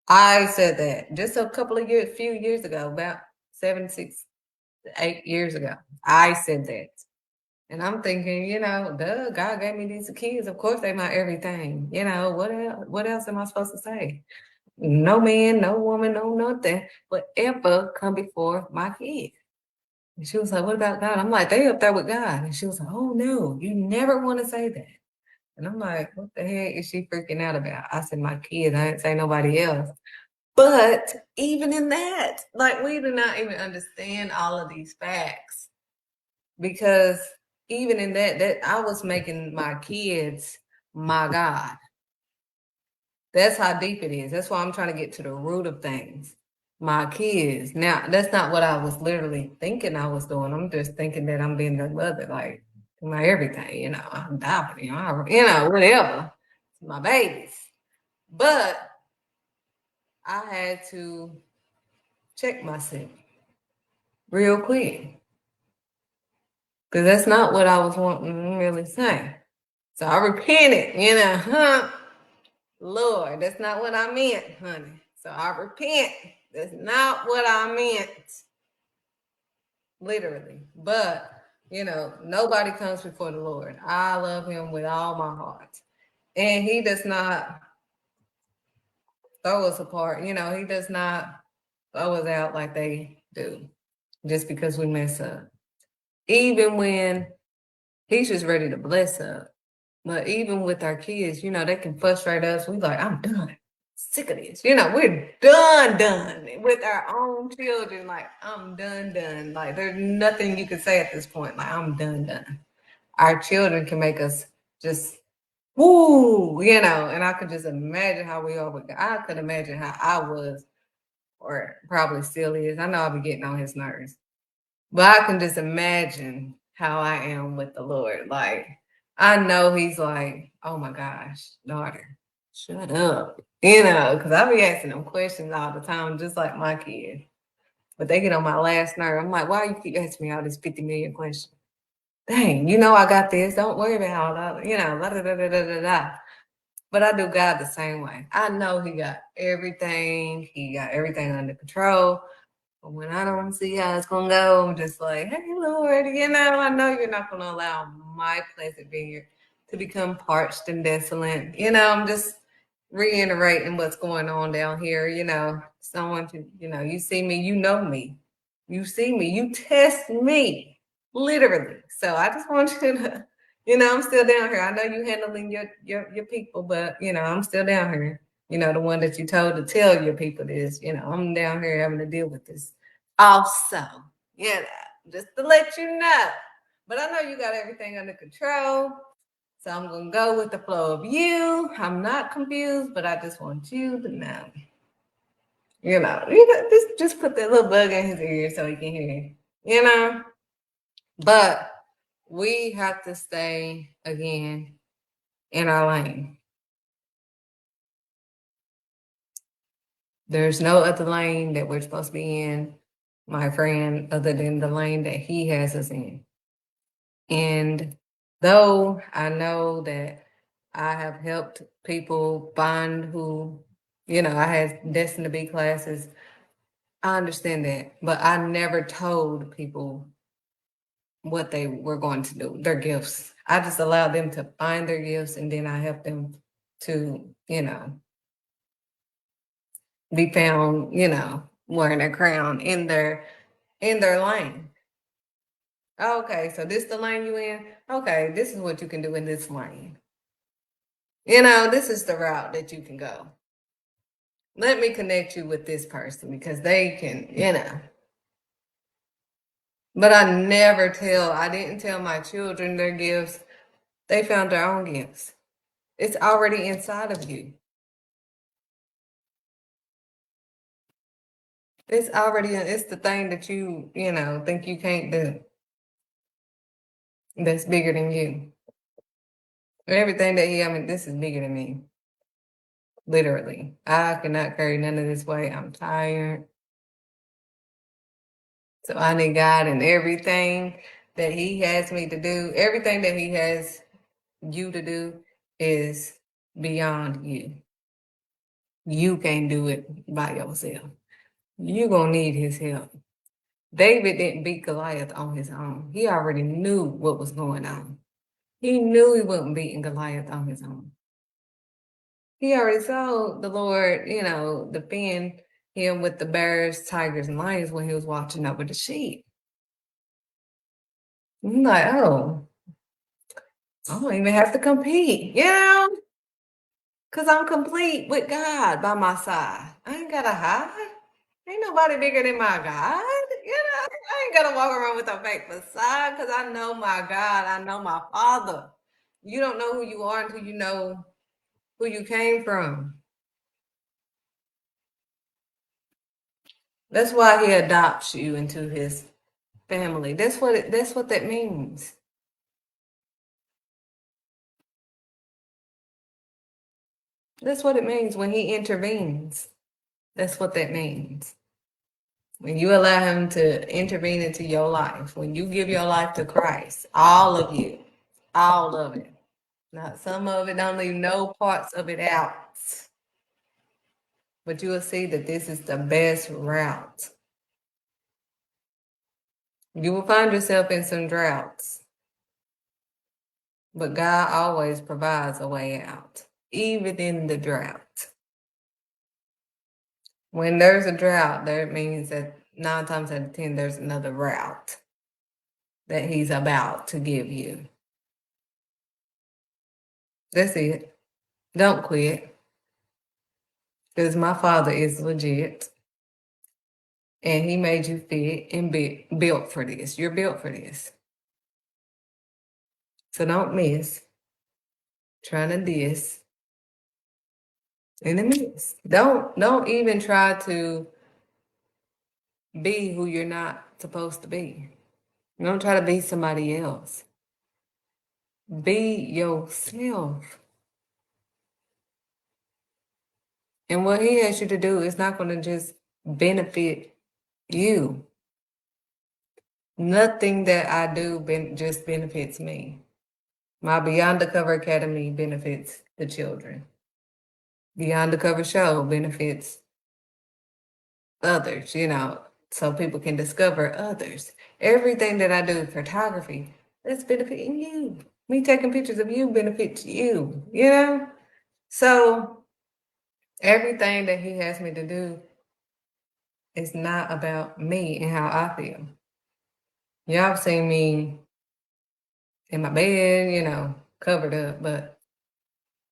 I said that just a few years ago, about 8 years ago. I said that. And I'm thinking, duh, God gave me these kids. Of course they my everything. What else am I supposed to say? No man, no woman, no nothing would ever come before my kid. And she was like, what about God? I'm like, they up there with God. And she was like, oh no, you never want to say that. And I'm like, what the heck is she freaking out about? I said, my kids, I didn't say nobody else. But even in that, like, we do not even understand all of these facts, because even in that I was making my kids my God. That's how deep it is. That's why I'm trying to get to the root of things. My kids. Now, that's not what I was literally thinking I was doing. I'm just thinking that I'm being their mother, like my everything, I'm adopting, whatever. My babies. But I had to check myself real quick, because that's not what I was wanting to really say. So I repented, Lord, that's not what I meant, honey. So I repent. That's not what I meant. Literally. But, nobody comes before the Lord. I love him with all my heart. And he does not throw us apart. He does not throw us out like they do just because we mess up. Even when he's just ready to bless us. But even with our kids, they can frustrate us. We like, I'm done. Sick of this. We're done with our own children. Like, I'm done. Like, there's nothing you can say at this point. Like, I'm done. Our children can make us just, woo, and I could just imagine how we are with God. I could imagine how I was, or probably still is. I know I'll be getting on his nerves, but I can just imagine how I am with the Lord. Like, I know he's like, oh my gosh, daughter, shut up. Because I be asking them questions all the time, just like my kid. But they get on my last nerve. I'm like, why you keep asking me all these 50 million questions? Dang, I got this. Don't worry about all that, da da da da da da da. But I do God the same way. I know he got everything. He got everything under control. But when I don't see how it's gonna go, I'm just like, hey Lord, I know you're not gonna allow my pleasant vineyard to become parched and desolate. I'm just reiterating what's going on down here. Someone to, you see me, you know me. You see me, you test me, literally. So I just want you to, I'm still down here. I know you handling your people, but I'm still down here. The one that you told to tell your people this, I'm down here having to deal with this also, just to let you know. But I know you got everything under control. So I'm going to go with the flow of you. I'm not confused, but I just want you to know. Just put that little bug in his ear so he can hear, But we have to stay, again, in our lane. There's no other lane that we're supposed to be in, my friend, other than the lane that he has us in. And though I know that I have helped people find who, I had destined to be classes, I understand that. But I never told people what they were going to do, their gifts. I just allowed them to find their gifts, and then I helped them to, be found, wearing their crown in their lane. Okay, so this the lane you in? Okay, this is what you can do in this lane. This is the route that you can go. Let me connect you with this person because they can, But I didn't tell my children their gifts. They found their own gifts. It's already inside of you. It's the thing that you think you can't do. That's bigger than you. Everything that this is bigger than me. Literally. I cannot carry none of this weight. I'm tired. So I need God in everything that He has me to do. Everything that He has you to do is beyond you. You can't do it by yourself. You're going to need His help. David didn't beat Goliath on his own. He already knew what was going on. He knew he wasn't beating Goliath on his own. He already saw the Lord, defend him with the bears, tigers, and lions when he was watching over the sheep. I'm like, oh, I don't even have to compete, because I'm complete with God by my side. I ain't got to hide. Ain't nobody bigger than my God. I ain't got to walk around with a fake facade because I know my God. I know my Father. You don't know who you are until you know who you came from. That's why He adopts you into His family. That's what that means. That's what it means when He intervenes. That's what that means. When you allow Him to intervene into your life, when you give your life to Christ, all of you, all of it. Not some of it, don't leave no parts of it out. But you will see that this is the best route. You will find yourself in some droughts. But God always provides a way out, even in the drought. When there's a drought, that means that 9 times out of 10, there's another route that He's about to give you. That's it. Don't quit. Because my Father is legit. And He made you fit and be built for this. You're built for this. So don't miss trying to diss in the midst. Don't even try to be who you're not supposed to be. Don't try to be somebody else. Be yourself. And what He has you to do is not going to just benefit you. Nothing that I do just benefits me. My Beyond the Cover Academy benefits the children. Beyond the Cover show benefits others, so people can discover others. Everything that I do, photography, that's benefiting you. Me taking pictures of you benefits you, So everything that He has me to do is not about me and how I feel. Y'all have seen me in my bed, covered up, but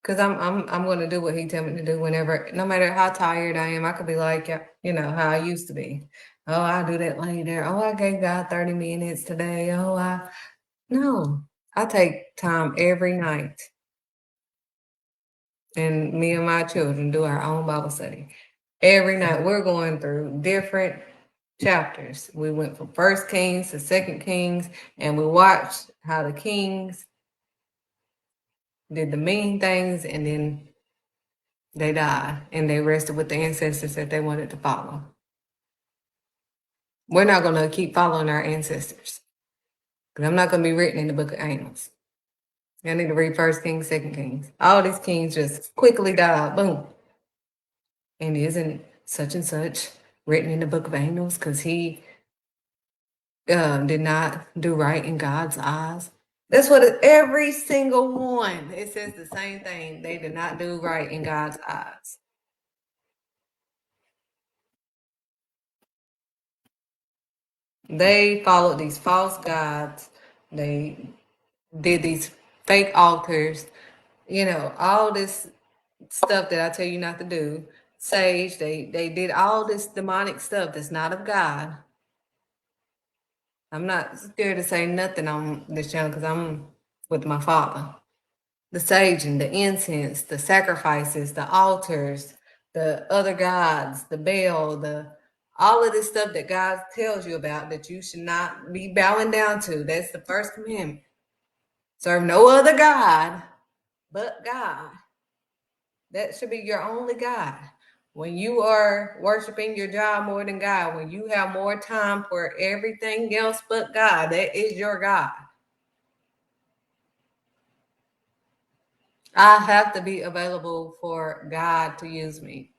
because I'm going to do what He tell me to do whenever, no matter how tired I am. I could be like, how I used to be. Oh, I'll do that later. Oh, I gave God 30 minutes today. No, I take time every night. And me and my children do our own Bible study. Every night we're going through different chapters. We went from 1 Kings to 2 Kings, and we watched how the kings did the mean things, and then they died, and they rested with the ancestors that they wanted to follow. We're not going to keep following our ancestors, because I'm not going to be written in the book of Amos. I need to read 1 Kings, 2 Kings. All these kings just quickly died, boom. And isn't such and such written in the book of Amos because he did not do right in God's eyes? That's what every single one, it says the same thing. They did not do right in God's eyes. They followed these false gods. They did these fake altars, all this stuff that I tell you not to do. Sage, they did all this demonic stuff that's not of God. I'm not scared to say nothing on this channel because I'm with my Father. The sage and the incense, the sacrifices, the altars, the other gods, the Baal, all of this stuff that God tells you about that you should not be bowing down to. That's the first commandment. Serve no other God but God. That should be your only God. When you are worshiping your job more than God, when you have more time for everything else but God, that is your God. I have to be available for God to use me.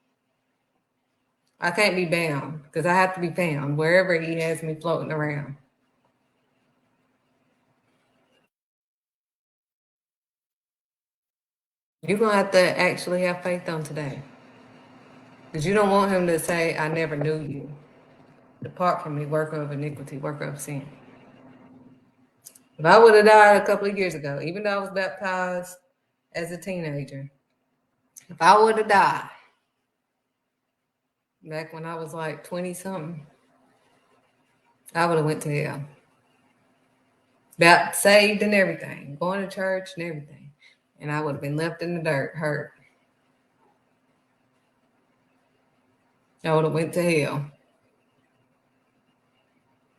I can't be bound because I have to be found wherever He has me floating around. You're going to have to actually have faith on today. Because you don't want Him to say, I never knew you. Depart from me, worker of iniquity, worker of sin. If I would have died a couple of years ago, even though I was baptized as a teenager, if I would have died back when I was like 20 something, I would have went to hell. Got saved and everything, going to church and everything. And I would have been left in the dirt, hurt. I would have went to hell.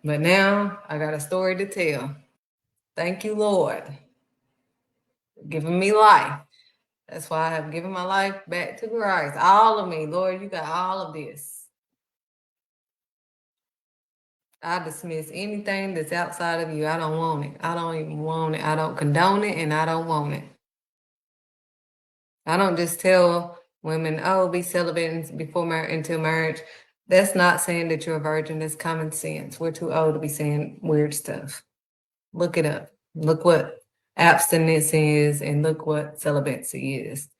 But now I got a story to tell. Thank you, Lord, for giving me life. That's why I have given my life back to Christ. All of me, Lord, you got all of this. I dismiss anything that's outside of you. I don't want it. I don't even want it. I don't condone it, and I don't want it. I don't just tell women, oh, be celibate before until marriage. That's not saying that you're a virgin. That's common sense. We're too old to be saying weird stuff. Look it up. Look what abstinence is, and look what celibacy is.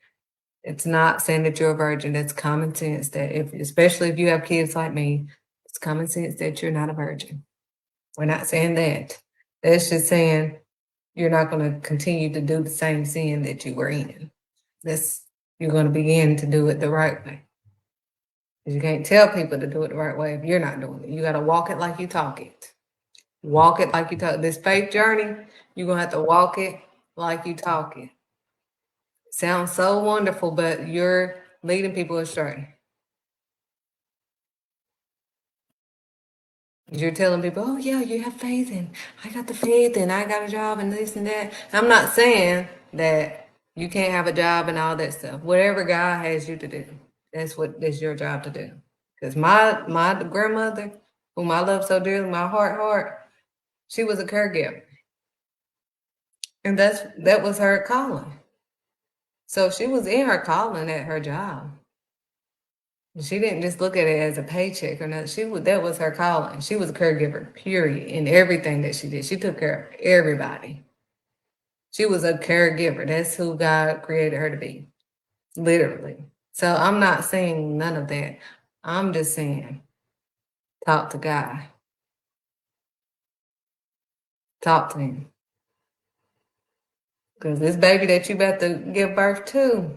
It's not saying that you're a virgin. That's common sense. That especially if you have kids like me, it's common sense that you're not a virgin. We're not saying that. That's just saying you're not going to continue to do the same sin that you were in. You're going to begin to do it the right way. You can't tell people to do it the right way if you're not doing it. You got to walk it like you talk it. Walk it like you talk. This faith journey, you're going to have to walk it like you talk it. Sounds so wonderful, but you're leading people astray. You're telling people, oh, yeah, you have faith, and I got the faith, and I got a job, and this and that. I'm not saying that you can't have a job and all that stuff. Whatever God has you to do, that's your job to do. Because my grandmother, whom I love so dearly, my heart, she was a caregiver. And that was her calling. So she was in her calling at her job. She didn't just look at it as a paycheck or nothing. That was her calling. She was a caregiver, period, in everything that she did. She took care of everybody. She was a caregiver. That's who God created her to be, literally. So I'm not saying none of that. I'm just saying, talk to God. Talk to Him. Because this baby that you about to give birth to,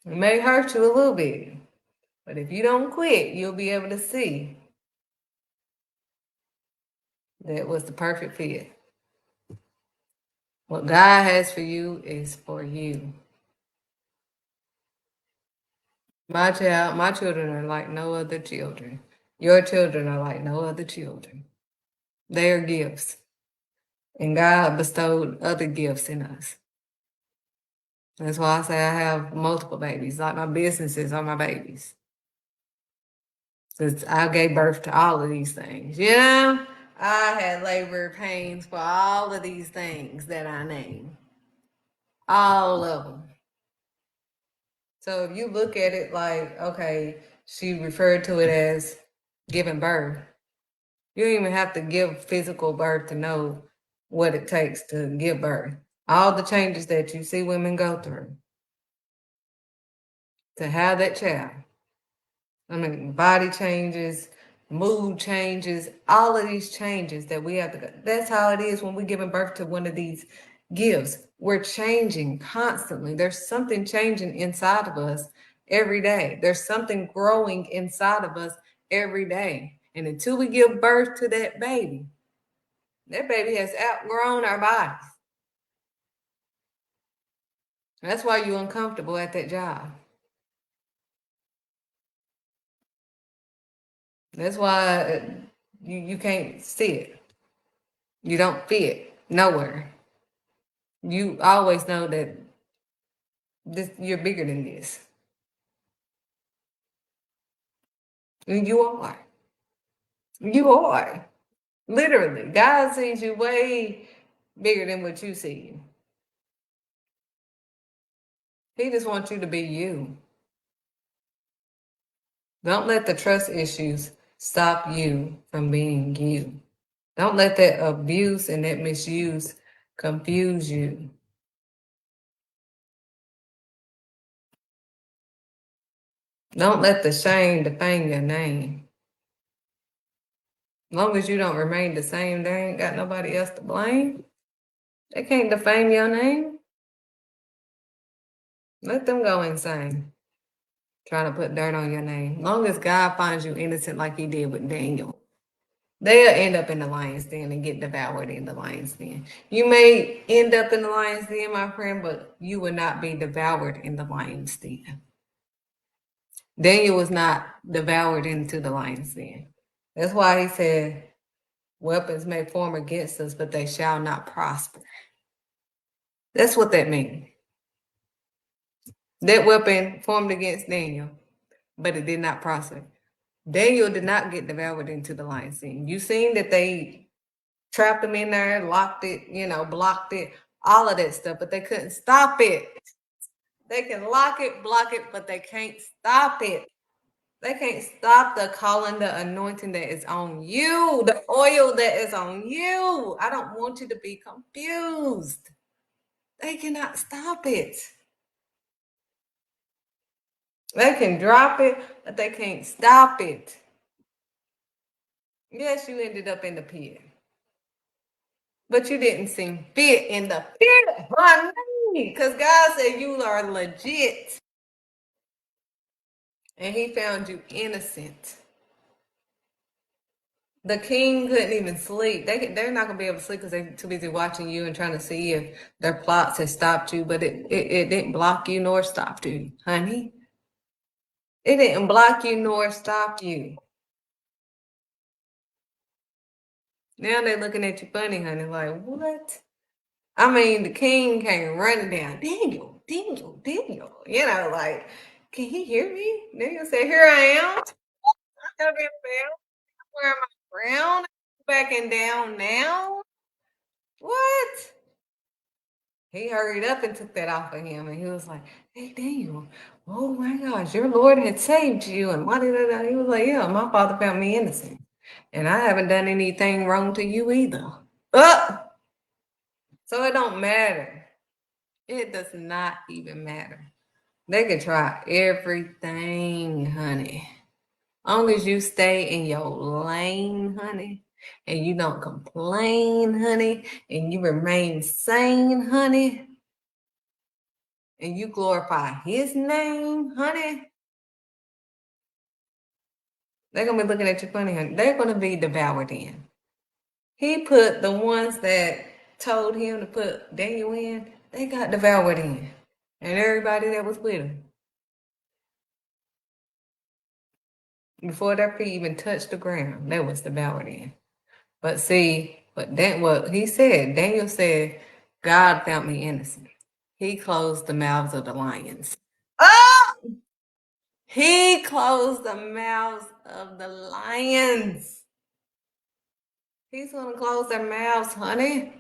it may hurt you a little bit. But if you don't quit, you'll be able to see that was the perfect fit. What God has for you is for you. My children are like no other children. Your children are like no other children. They are gifts. And God bestowed other gifts in us. That's why I say I have multiple babies. Like my businesses are my babies. Because I gave birth to all of these things. You know? I had labor pains for all of these things that I named. All of them. So if you look at it like, okay, she referred to it as giving birth. You don't even have to give physical birth to know what it takes to give birth. All the changes that you see women go through to have that child. I mean, body changes, mood changes, all of these changes that we have to go. That's how it is when we're giving birth to one of these gifts. We're changing constantly. There's something changing inside of us every day. There's something growing inside of us every day. And until we give birth to that baby has outgrown our bodies. That's why you're uncomfortable at that job. That's why you can't see it. You don't fit nowhere. You always know that You're bigger than this. And you are. You are. Literally. God sees you way bigger than what you see. He just wants you to be you. Don't let the trust issues stop you from being you. Don't let that abuse and that misuse confuse you. Don't let the shame defame your name. As long as you don't remain the same, they ain't got nobody else to blame. They can't defame your name. Let them go insane trying to put dirt on your name. As long as God finds you innocent like he did with Daniel, they'll end up in the lion's den and get devoured in the lion's den. You may end up in the lion's den, my friend, but you will not be devoured in the lion's den. Daniel was not devoured into the lion's den. That's why he said, weapons may form against us, but they shall not prosper. That's what that means. That weapon formed against Daniel, but it did not prosper. Daniel did not get devoured into the lion's den. You seen that they trapped him in there, locked it, blocked it, all of that stuff, but they couldn't stop it. They can lock it, block it, but they can't stop it. They can't stop the calling, the anointing that is on you, the oil that is on you. I don't want you to be confused. They cannot stop it. They can drop it, but they can't stop it. Yes, you ended up in the pit, but you didn't seem fit in the pit, honey, because God said you are legit. And he found you innocent. The king couldn't even sleep. They're not going to be able to sleep because they're too busy watching you and trying to see if their plots have stopped you. But it didn't block you nor stop you, honey. It didn't block you nor stop you. Now they're looking at you funny, honey, like, what? I mean, the king came running down. Daniel. Like, can he hear me? Daniel said, here I am. I have been found. Where am I brown? Backing down now? What? He hurried up and took that off of him, and he was like, hey, Daniel, oh my gosh, your Lord had saved you. And why did he was like, yeah, my father found me innocent. And I haven't done anything wrong to you either. So it don't matter. It does not even matter. They can try everything, honey. Long as you stay in your lane, honey, and you don't complain, honey, and you remain sane, honey, and you glorify his name, honey, they're going to be looking at you funny, honey. They're going to be devoured in. He put the ones that told him to put Daniel in, they got devoured in. And everybody that was with him. Before their feet even touched the ground, that was devoured in. But see, what he said, Daniel said, God found me innocent. He closed the mouths of the lions. Oh! He closed the mouths of the lions. He's going to close their mouths, honey.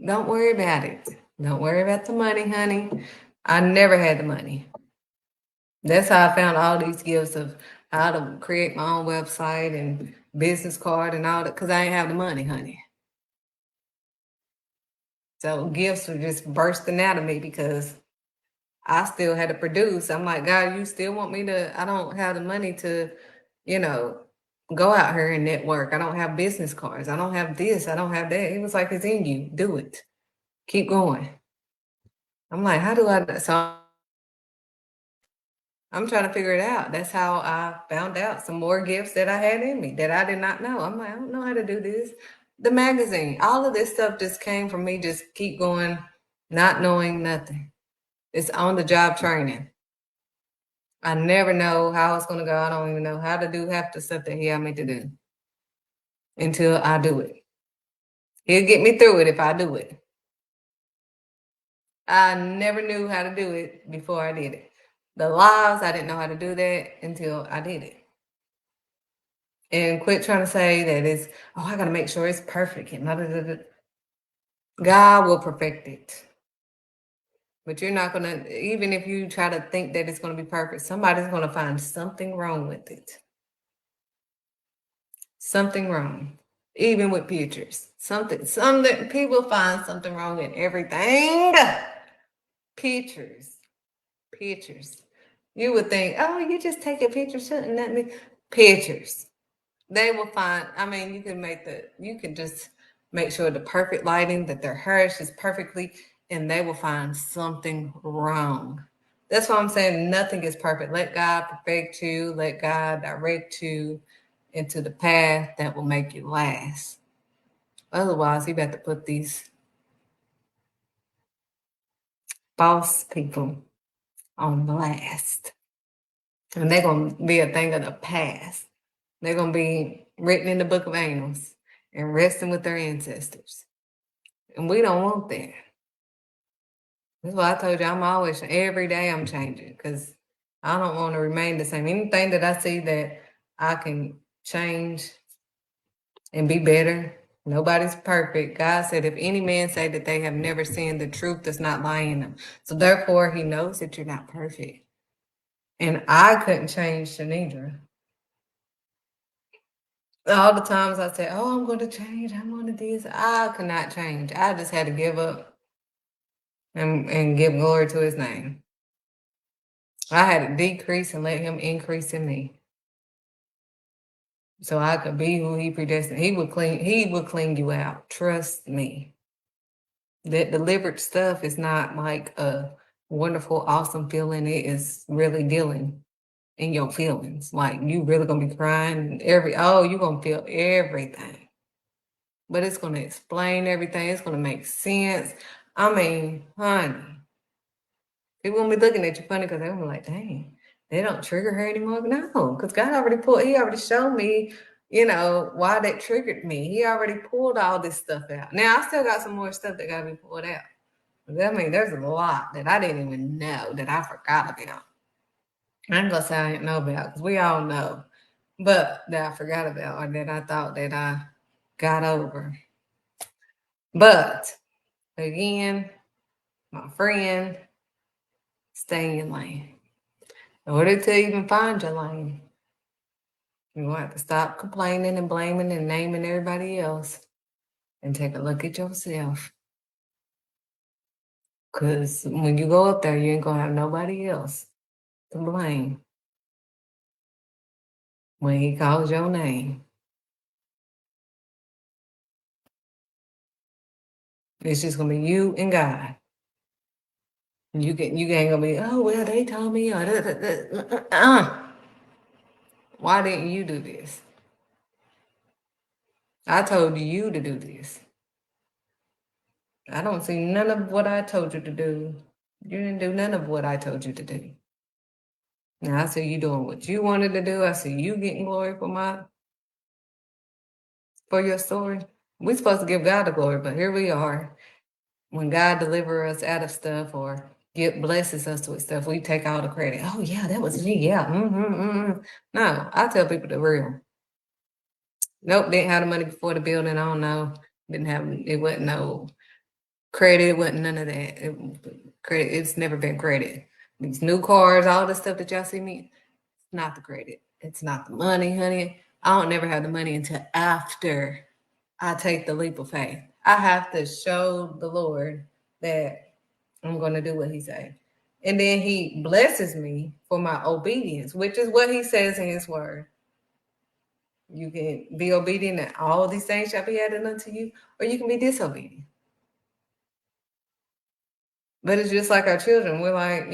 Don't worry about it. Don't worry about the money, honey. I never had the money. That's how I found all these gifts of how to create my own website and business card and all that, because I didn't have the money, honey. So gifts were just bursting out of me because I still had to produce. I'm like, God, you still want me to, I don't have the money to, go out here and network. I don't have business cards. I don't have this. I don't have that. He was like, it's in you. Do it. Keep going. I'm like, how do I, so I'm trying to figure it out. That's how I found out some more gifts that I had in me that I did not know. I'm like, I don't know how to do this. The magazine, all of this stuff just came from me. Just keep going, not knowing nothing. It's on the job training. I never know how it's going to go. I don't even know how to do half the stuff that he had me to do until I do it. He'll get me through it if I do it. I never knew how to do it before I did it. The lives, I didn't know how to do that until I did it. And quit trying to say that it's, oh, I got to make sure it's perfect. And God will perfect it. But you're not going to, even if you try to think that it's going to be perfect, somebody's going to find something wrong with it. Something wrong. Even with pictures. Something people find something wrong in everything. Pictures. You would think, oh, you just take a picture, shouldn't that mean pictures? They will find, I mean, you can just make sure the perfect lighting, that their hair is just perfectly, and they will find something wrong. That's why I'm saying nothing is perfect. Let God perfect you, let God direct you into the path that will make you last. Otherwise, you got to put these false people on blast. And they're going to be a thing of the past. They're going to be written in the book of angels and resting with their ancestors. And we don't want that. That's why I told you I'm always, every day I'm changing because I don't want to remain the same. Anything that I see that I can change and be better, nobody's perfect. God said, if any man say that they have never sinned, the truth does not lie in them. So therefore, he knows that you're not perfect. And I couldn't change Shanidra. All the times I said, oh, I'm going to change, I'm going to do this, I could not change. I just had to give up and give glory to his name. I had to decrease and let him increase in me. So I could be who he predestined. He would clean you out. Trust me. That delivered stuff is not like a wonderful, awesome feeling. It is really dealing in your feelings. Like you really gonna be crying you're gonna feel everything. But it's gonna explain everything. It's gonna make sense. I mean, honey. People gonna be looking at you funny because they're gonna be like, dang, they don't trigger her anymore. No, because God he already showed me, why that triggered me. He already pulled all this stuff out. Now I still got some more stuff that gotta be pulled out. I mean, there's a lot that I didn't even know that I forgot about. I ain't gonna say I didn't know about because we all know, but that I forgot about or that I thought that I got over. But again, my friend, stay in your lane. In order to even find your lane, you're going to have to stop complaining and blaming and naming everybody else and take a look at yourself. Because when you go up there, you ain't going to have nobody else to blame when he calls your name. It's just going to be you and God. You ain't going to be, oh, well, they told me. Why didn't you do this? I told you to do this. I don't see none of what I told you to do. You didn't do none of what I told you to do. Now I see you doing what you wanted to do. I see you getting glory for your story. We're supposed to give God the glory, but here we are. When God delivers us out of stuff or blesses us with stuff, we take all the credit. Oh yeah, that was me. Yeah. No, I tell people the real. Nope, didn't have the money before the building. I don't know. It wasn't no credit. It wasn't none of that. Credit. It's never been credit. These new cars, all the stuff that y'all see me, it's not the credit. It's not the money, honey. I don't never have the money until after I take the leap of faith. I have to show the Lord that I'm going to do what he says. And then he blesses me for my obedience, which is what he says in his word. You can be obedient and all these things shall be added unto you, or you can be disobedient. But it's just like our children. We're like,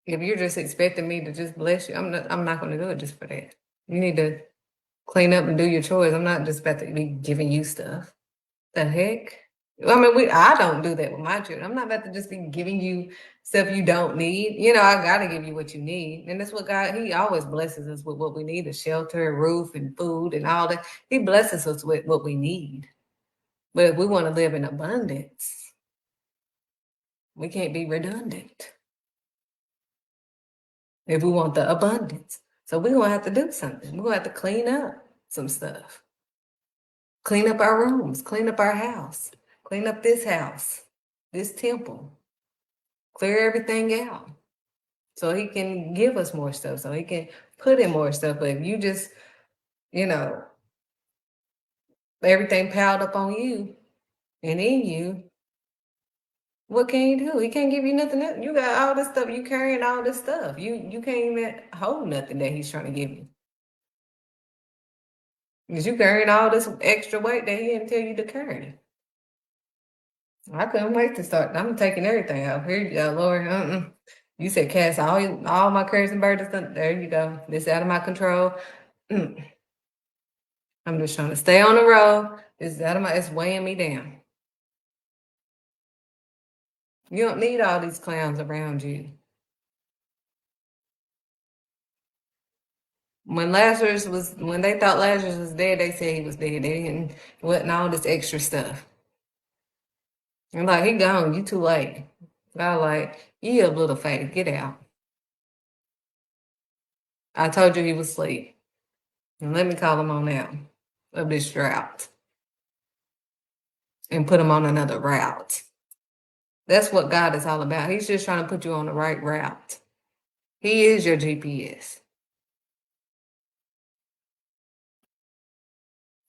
if you're just expecting me to just bless you, I'm not going to do it just for that. You need to clean up and do your chores. I'm not just about to be giving you stuff. The heck? I mean, I don't do that with my children. I'm not about to just be giving you stuff you don't need. I got to give you what you need. And that's what God, he always blesses us with what we need, a shelter, a roof, and food and all that. He blesses us with what we need. But if we want to live in abundance, We can't be redundant if we want the abundance. So we're going to have to do something. We're going to have to clean up some stuff. Clean up our rooms, clean up our house, clean up this house, this temple, clear everything out so he can give us more stuff, so he can put in more stuff. But if you just, everything piled up on you and in you, what can you do? He can't give you nothing else. You got all this stuff. You carrying all this stuff. You can't even hold nothing that he's trying to give you. Because you carrying all this extra weight that he didn't tell you to carry. I couldn't wait to start. I'm taking everything out. Here you go, Lord. You said cast all my cares and burdens. There you go. This out of my control. I'm just trying to stay on the road. This is out of it's weighing me down. You don't need all these clowns around you. When they thought Lazarus was dead, they said he was dead. They didn't, wasn't all this extra stuff. And like, he gone, you too late. God like, you have little faith, get out. I told you he was asleep. And let me call him on out of this drought. And put him on another route. That's what God is all about. He's just trying to put you on the right route. He is your GPS.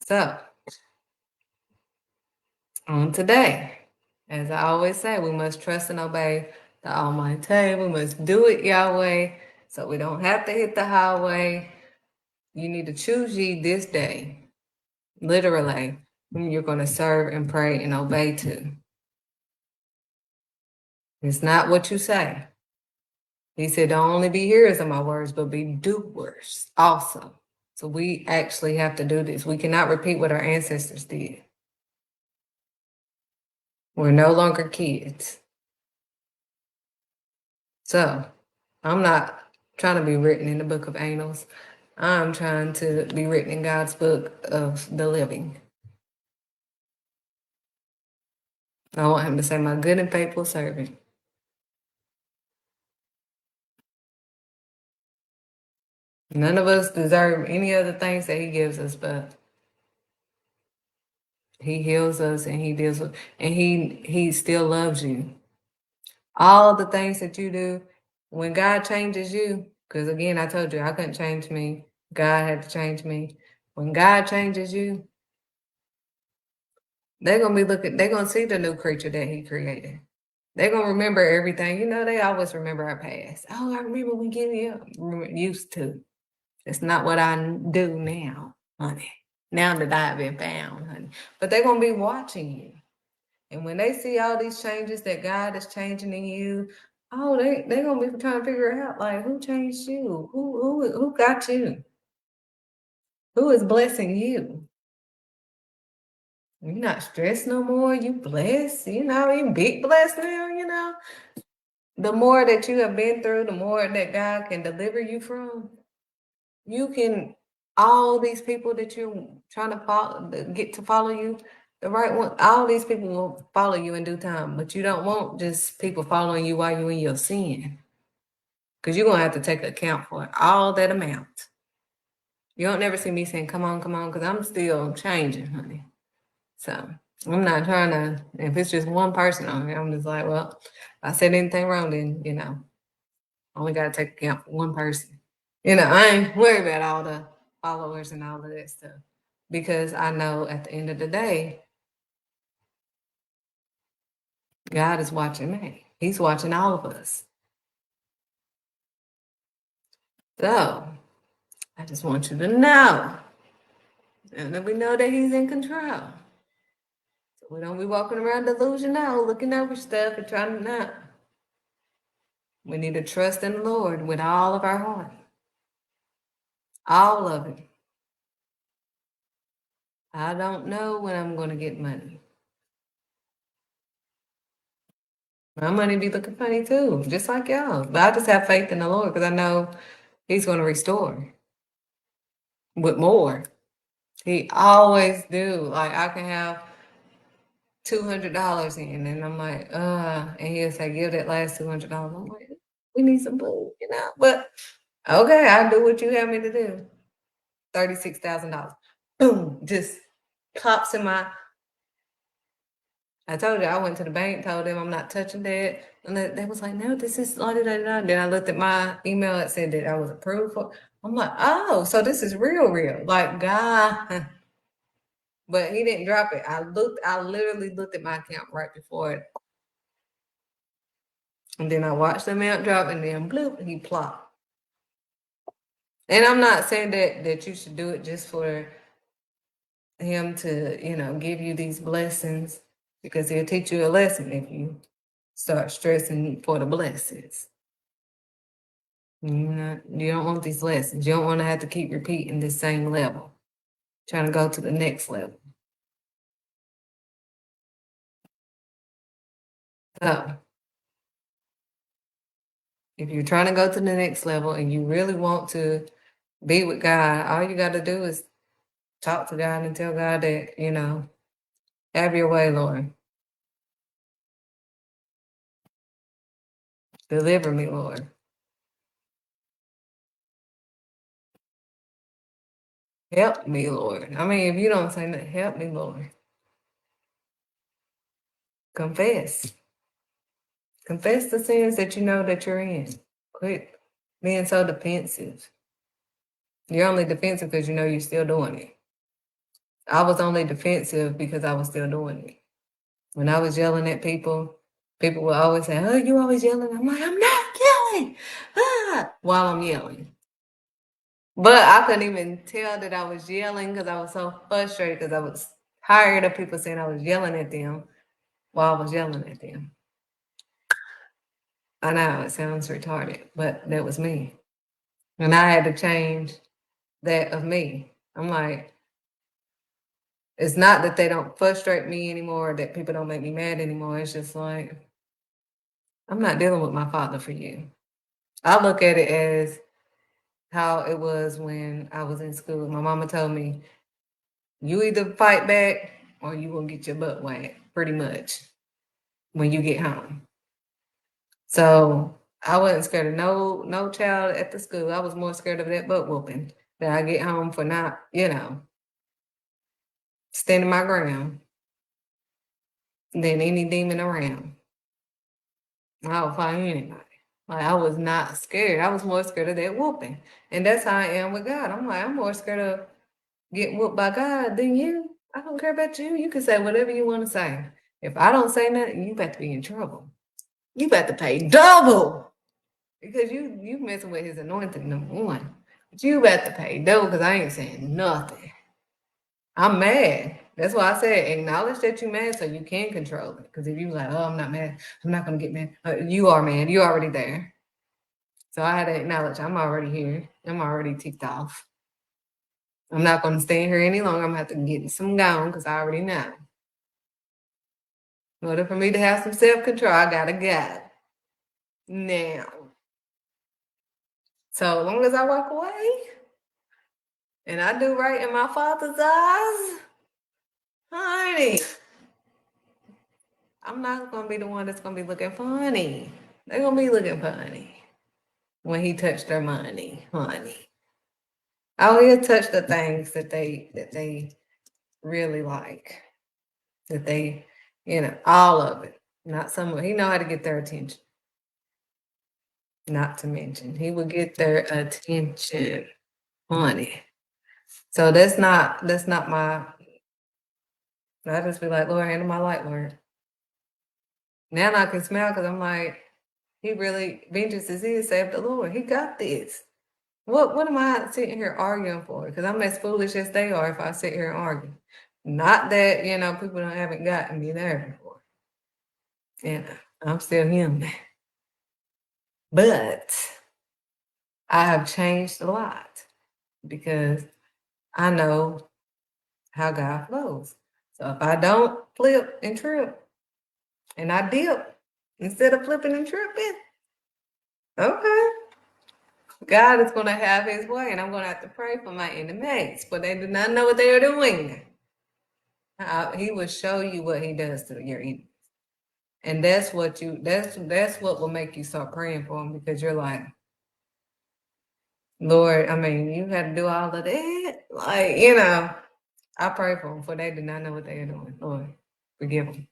So, on today, as I always say, we must trust and obey the Almighty. We must do it Yahweh, so we don't have to hit the highway. You need to choose ye this day, literally, whom you're going to serve and pray and obey to. It's not what you say. He said, don't only be hearers of my words, but be doers also. So we actually have to do this. We cannot repeat what our ancestors did. We're no longer kids. So I'm not trying to be written in the book of Amos. I'm trying to be written in God's book of the living. I want him to say, my good and faithful servant. None of us deserve any other things that he gives us, but he heals us and he deals with, and he still loves you. All the things that you do, when God changes you, because again, I told you I couldn't change me. God had to change me. When God changes you, they're gonna they're gonna see the new creature that he created. They're gonna remember everything. They always remember our past. Oh, I remember when Giddy up. Used to. It's not what I do now, honey. Now that I've been found, honey. But they're going to be watching you. And when they see all these changes that God is changing in you, they're going to be trying to figure out, like, who changed you? Who got you? Who is blessing you? You're not stressed no more. You blessed. You big blessed now, The more that you have been through, the more that God can deliver you from. You can, all these people that you're trying to get to follow you, the right one, all these people will follow you in due time, but you don't want just people following you while you're in your sin, because you're going to have to take account for all that amount. You don't never see me saying, come on, because I'm still changing, honey. So I'm not trying to, if it's just one person on here, I'm just like, well, if I said anything wrong, then, only got to take account for one person. I ain't worried about all the followers and all of that stuff, because I know at the end of the day, God is watching me. He's watching all of us. So I just want you to know, and that we know that he's in control. So we don't be walking around delusional, looking over stuff and trying to not. We need to trust in the Lord with all of our heart. All of it. I don't know when I'm going to get money. My money be looking funny too, just like y'all. But I just have faith in the Lord, because I know he's going to restore with more. He always do. Like, I can have $200 in, and I'm like, and he'll say, give that last $200. I'm like, we need some food, but okay, I'll do what you have me to do. $36,000. Boom, just pops in my. I told you I went to the bank, told them I'm not touching that, and they was like, no, this is la da da da. Then I looked at my email, it said that I was approved for. I'm like, oh, so this is real, like God. But he didn't drop it. I literally looked at my account right before it. And then I watched the amount drop, and then bloop, he plopped. And I'm not saying that you should do it just for him to, give you these blessings, because he'll teach you a lesson if you start stressing for the blessings. You don't want these lessons. You don't want to have to keep repeating the same level, trying to go to the next level. So, if you're trying to go to the next level and you really want to be with God, all you got to do is talk to God and tell God that, have your way, Lord. Deliver me, Lord. Help me, Lord. I mean, if you don't say that, help me, Lord. Confess. Confess the sins that you know that you're in. Quit being so defensive. You're only defensive because you know you're still doing it. I was only defensive because I was still doing it. When I was yelling at people would always say, oh, you always yelling. I'm like, I'm not yelling while I'm yelling. But I couldn't even tell that I was yelling because I was so frustrated, because I was tired of people saying I was yelling at them while I was yelling at them. I know it sounds retarded, but that was me. And I had to change that of me. I'm like, it's not that they don't frustrate me anymore, that people don't make me mad anymore. It's just like, I'm not dealing with my father for you. I look at it as how it was when I was in school. My mama told me, you either fight back or you gonna get your butt whacked, pretty much, when you get home. So I wasn't scared of no child at the school. I was more scared of that butt whooping that I get home for not, standing my ground than any demon around. I would fight anybody. Like, I was not scared. I was more scared of that whooping. And that's how I am with God. I'm like, I'm more scared of getting whooped by God than you. I don't care about you. You can say whatever you want to say. If I don't say nothing, you better be in trouble. You better pay double. Because you messing with his anointing, number one. But you better pay double, because I ain't saying nothing. I'm mad. That's why I said acknowledge that you're mad so you can control it. Because if you like, oh, I'm not mad, I'm not going to get mad. You are mad. You're already there. So I had to acknowledge I'm already here. I'm already ticked off. I'm not going to stay here any longer. I'm going to have to get some gone, because I already know. In order for me to have some self-control, I got to go. Now. So as long as I walk away and I do right in my Father's eyes, honey, I'm not going to be the one that's going to be looking funny. They're going to be looking funny when he touched their money, honey. Oh, he'll touch the things that they really like, that they, all of it. Not some. He know how to get their attention. Not to mention, he will get their attention, honey. So that's not my. I just be like, Lord, handle my light, Lord. Now I can smile, because I'm like, he really, vengeance is his, save the Lord. He got this. What am I sitting here arguing for? Because I'm as foolish as they are if I sit here and argue. Not that, people haven't gotten me there before. I'm still human. But I have changed a lot, because I know how God flows. So if I don't flip and trip, and I dip instead of flipping and tripping, okay, God is going to have his way, and I'm going to have to pray for my enemies, but they do not know what they are doing. He will show you what he does to your enemies. And that's what will make you start praying for him, because you're like, Lord, I mean, you had to do all of that. Like, I pray for them, for they did not know what they were doing. Lord, forgive them.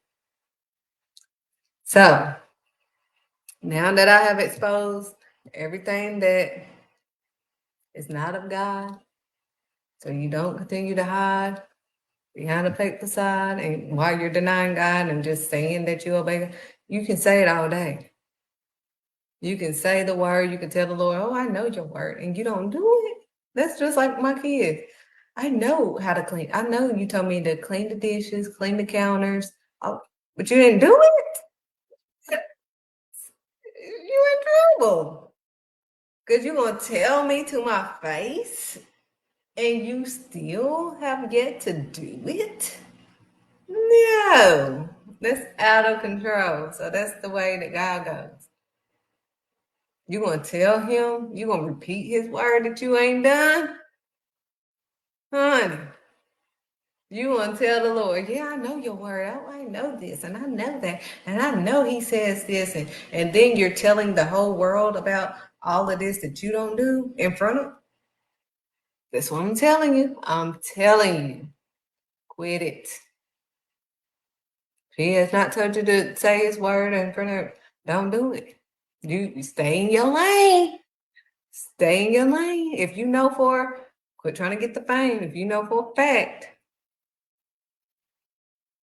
So now that I have exposed everything that is not of God, so you don't continue to hide behind a fake facade, and while you're denying God and just saying that you obey God, you can say it all day. You can say the word, you can tell the Lord, oh, I know your word, and you don't do it. That's just like my kids. I know how to clean. I know you told me to clean the dishes, clean the counters, but you didn't do it. You in trouble. Because you're going to tell me to my face, and you still have yet to do it? No, that's out of control. So that's the way that God goes. You gonna tell him? You gonna repeat his word that you ain't done? Honey, you gonna tell the Lord, yeah, I know your word. Oh, I know this, and I know that, and I know he says this, and then you're telling the whole world about all of this that you don't do in front of. That's what I'm telling you. I'm telling you. Quit it. If he has not told you to say his word in front of, don't do it. You stay in your lane. Stay in your lane. If you know quit trying to get the fame. If you know for a fact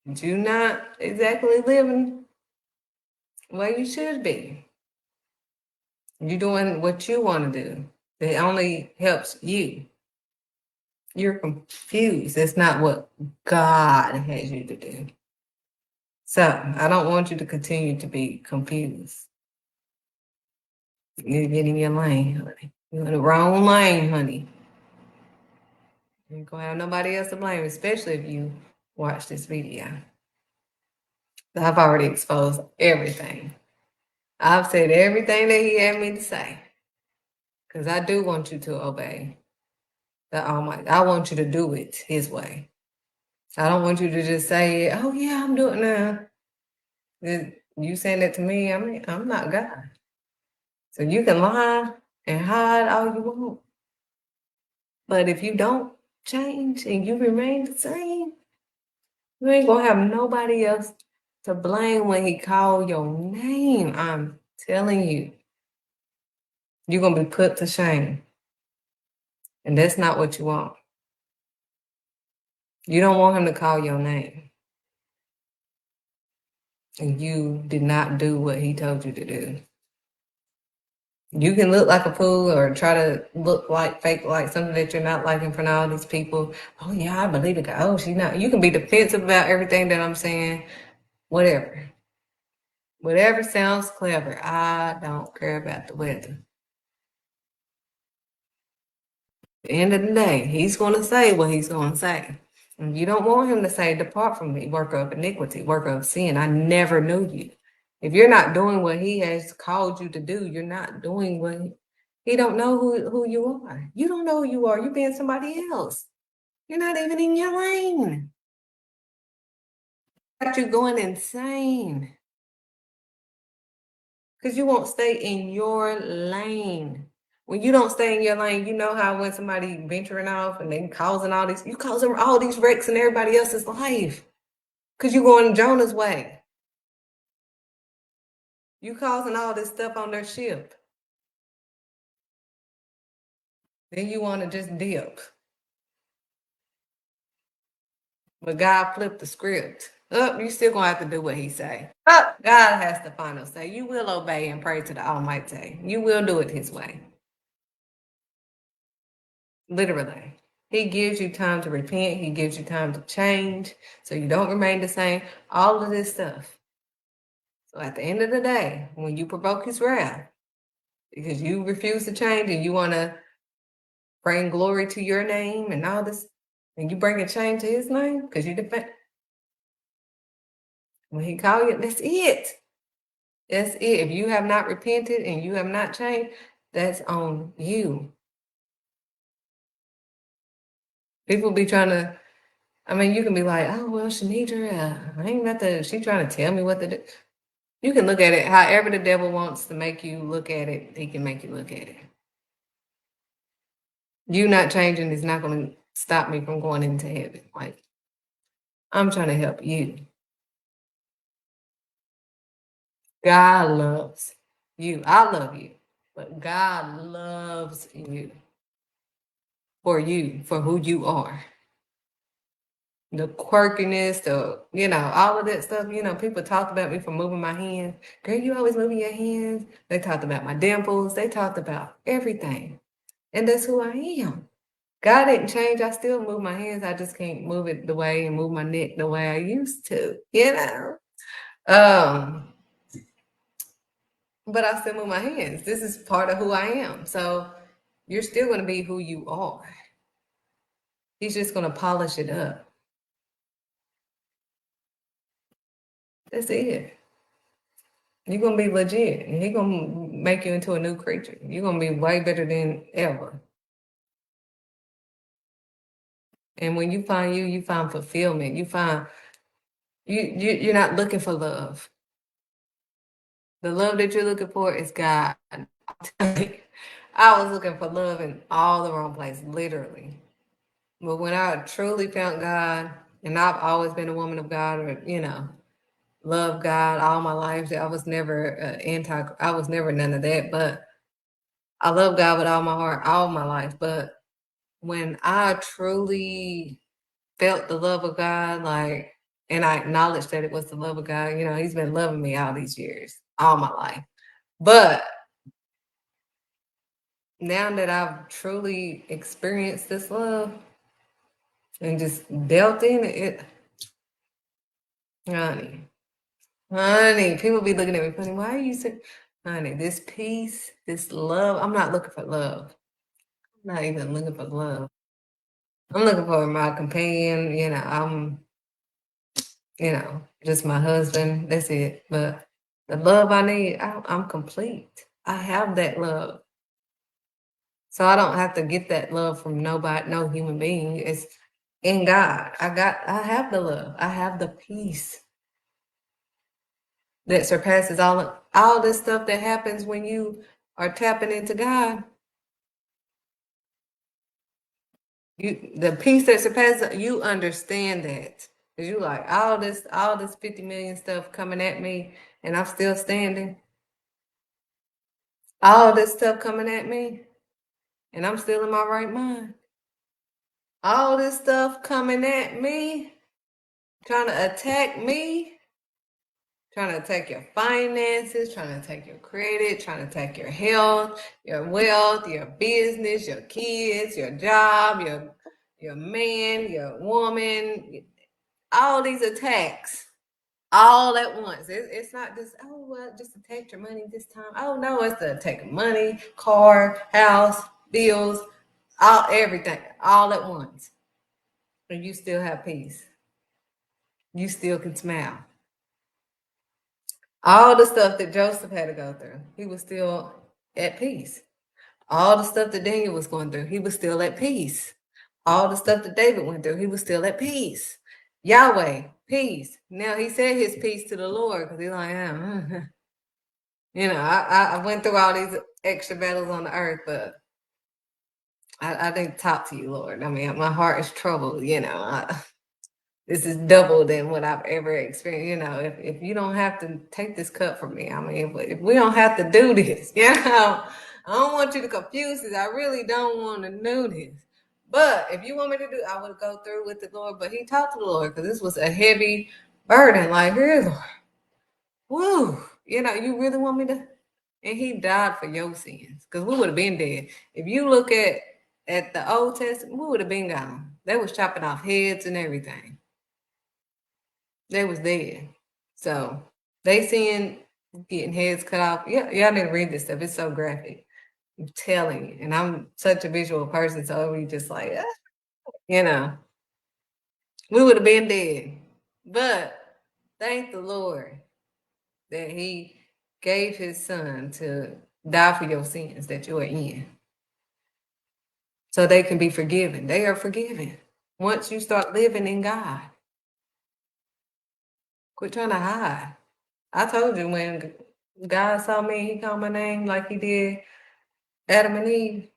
that you're not exactly living where you should be, you're doing what you want to do, that only helps you. You're confused. It's not what God has you to do. So I don't want you to continue to be confused. You're getting your lane, honey. You're in the wrong lane, honey. You ain't gonna have nobody else to blame, especially if you watch this video. I've already exposed everything. I've said everything that he had me to say. Because I do want you to obey the Almighty. I want you to do it his way. I don't want you to just say, oh yeah, I'm doing it. You saying that to me, I mean, I'm not God. So you can lie and hide all you want. But if you don't change and you remain the same, you ain't gonna have nobody else to blame when he call your name. I'm telling you. You're gonna be put to shame. And that's not what you want. You don't want him to call your name. And you did not do what he told you to do. You can look like a fool or try to look like fake, like something that you're not like in front of all these people. Oh yeah, I believe it. Oh, she's not. You can be defensive about everything that I'm saying. Whatever. Whatever sounds clever. I don't care about the weather. At the end of the day, he's going to say what he's going to say. And you don't want him to say, depart from me, worker of iniquity, worker of sin. I never knew you. If you're not doing what he has called you to do, you're not doing what he don't know who you are. You don't know who you are. You're being somebody else. You're not even in your lane. Got you going insane. Because you won't stay in your lane. When you don't stay in your lane, you know how when somebody venturing off and they causing you causing all these wrecks in everybody else's life. Because you're going Jonah's way. You causing all this stuff on their ship. Then you want to just dip. But God flipped the script. You still gonna have to do what he say. God has the final say. You will obey and pray to the Almighty. You will do it his way. Literally. He gives you time to repent. He gives you time to change so you don't remain the same. All of this stuff. So at the end of the day, when you provoke his wrath, because you refuse to change and you want to bring glory to your name and all this, and you bring a change to his name because you defend. When he call you, that's it. That's it. If you have not repented and you have not changed, that's on you. People be trying to I mean, you can be like, oh, well, Shanidra, I ain't about to, she trying to tell me what to do. You can look at it however the devil wants to make you look at it, he can make you look at it. You not changing is not going to stop me from going into heaven. Like, I'm trying to help you. God loves you. I love you, but God loves you, for who you are. The quirkiness, all of that stuff. People talked about me for moving my hands. Girl, you always moving your hands. They talked about my dimples. They talked about everything. And that's who I am. God didn't change. I still move my hands. I just can't move it the way and move my neck the way I used to, But I still move my hands. This is part of who I am. So you're still going to be who you are. He's just going to polish it up. That's it. You're going to be legit. And he's going to make you into a new creature. You're going to be way better than ever. And when you find you find fulfillment. You find you're not looking for love. The love that you're looking for is God. I was looking for love in all the wrong places, literally. But when I truly found God, and I've always been a woman of God, or love God all my life. I was never I was never none of that. But I love God with all my heart, all my life. But when I truly felt the love of God, and I acknowledged that it was the love of God, He's been loving me all these years, all my life. But now that I've truly experienced this love and just dealt in it, honey, people be looking at me funny. Why are you saying, honey, this peace, this love? I'm not looking for love. I'm not even looking for love. I'm looking for my companion. I'm, just my husband. That's it. But the love I need, I'm complete. I have that love. So I don't have to get that love from nobody, no human being. It's in God. I have the love. I have the peace that surpasses all this stuff that happens when you are tapping into God. The peace that surpasses, you understand that. Cause you like all this 50 million stuff coming at me and I'm still standing. All this stuff coming at me and I'm still in my right mind. All this stuff coming at me, trying to attack me, trying to attack your finances, trying to attack your credit, trying to attack your health, your wealth, your business, your kids, your job, your man, your woman, all these attacks all at once. It's not just, oh, well, just attack your money this time. Oh, no, it's to attack money, car, house, bills, everything, all at once. And you still have peace. You still can smile. All the stuff that Joseph had to go through, he was still at peace. All the stuff that Daniel was going through, he was still at peace. All the stuff that David went through, he was still at peace. Yahweh, peace. Now he said his peace to the Lord because he's like, I went through all these extra battles on the earth, but I didn't talk to you, Lord. I mean, my heart is troubled. This is double than what I've ever experienced. If you don't have to take this cup from me, I mean, if we don't have to do this, I don't want you to confuse this. I really don't want to do this. But if you want me to do, I would go through with the Lord. But he talked to the Lord because this was a heavy burden. Like, here, Lord, woo, you really want me to? And he died for your sins because we would have been dead. If you look at the Old Testament, we would have been gone. They was chopping off heads and everything. They was dead. So they seeing getting heads cut off. Yeah, y'all need to read this stuff. It's so graphic. I'm telling you. And I'm such a visual person, so we just like, we would have been dead. But thank the Lord that he gave his son to die for your sins that you are in. So they can be forgiven. They are forgiven. once you start living in God. Quit trying to hide. I told you when God saw me, he called my name like he did Adam and Eve.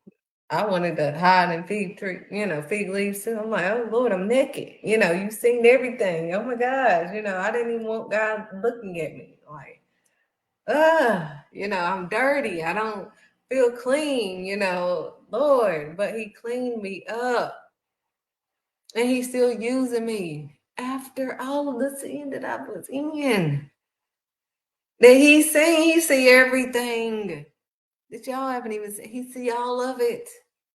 I wanted to hide in fig tree, fig leaves too. I'm like, oh Lord, I'm naked. You've seen everything. Oh my gosh, I didn't even want God looking at me. Like, I'm dirty. I don't feel clean, Lord, but he cleaned me up. And he's still using me after all of the sin that I was in. That he see everything that y'all haven't even seen. He see all of it.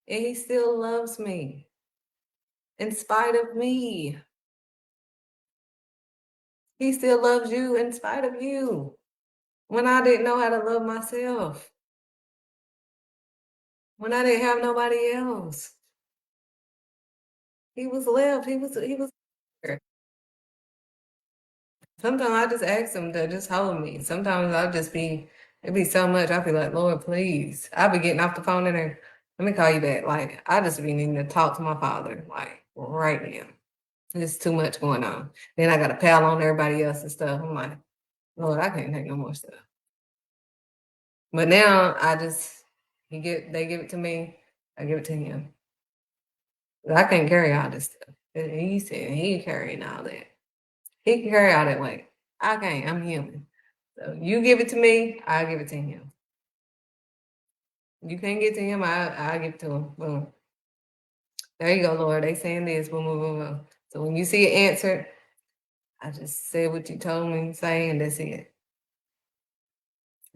And he still loves me. In spite of me. He still loves you in spite of you. When I didn't know how to love myself. When I didn't have nobody else. He was left. He was there. Sometimes I just ask him to just hold me. Sometimes it'd be so much. I'd be like, Lord, please. I'd be getting off the phone in there. Let me call you back. Like, I just be needing to talk to my father, like, right now. There's too much going on. Then I got to pal on everybody else and stuff. I'm like, Lord, I can't take no more stuff. But now they give it to me. I give it to him. I can't carry all this stuff. He said he carrying all that. He can carry all that weight. I can't. I'm human. So you give it to me, I give it to him. You can't get to him, I give it to him. Boom. There you go, Lord. They saying this. Boom, boom, boom, boom. So when you see it answered, I just said what you told me to say, and that's it.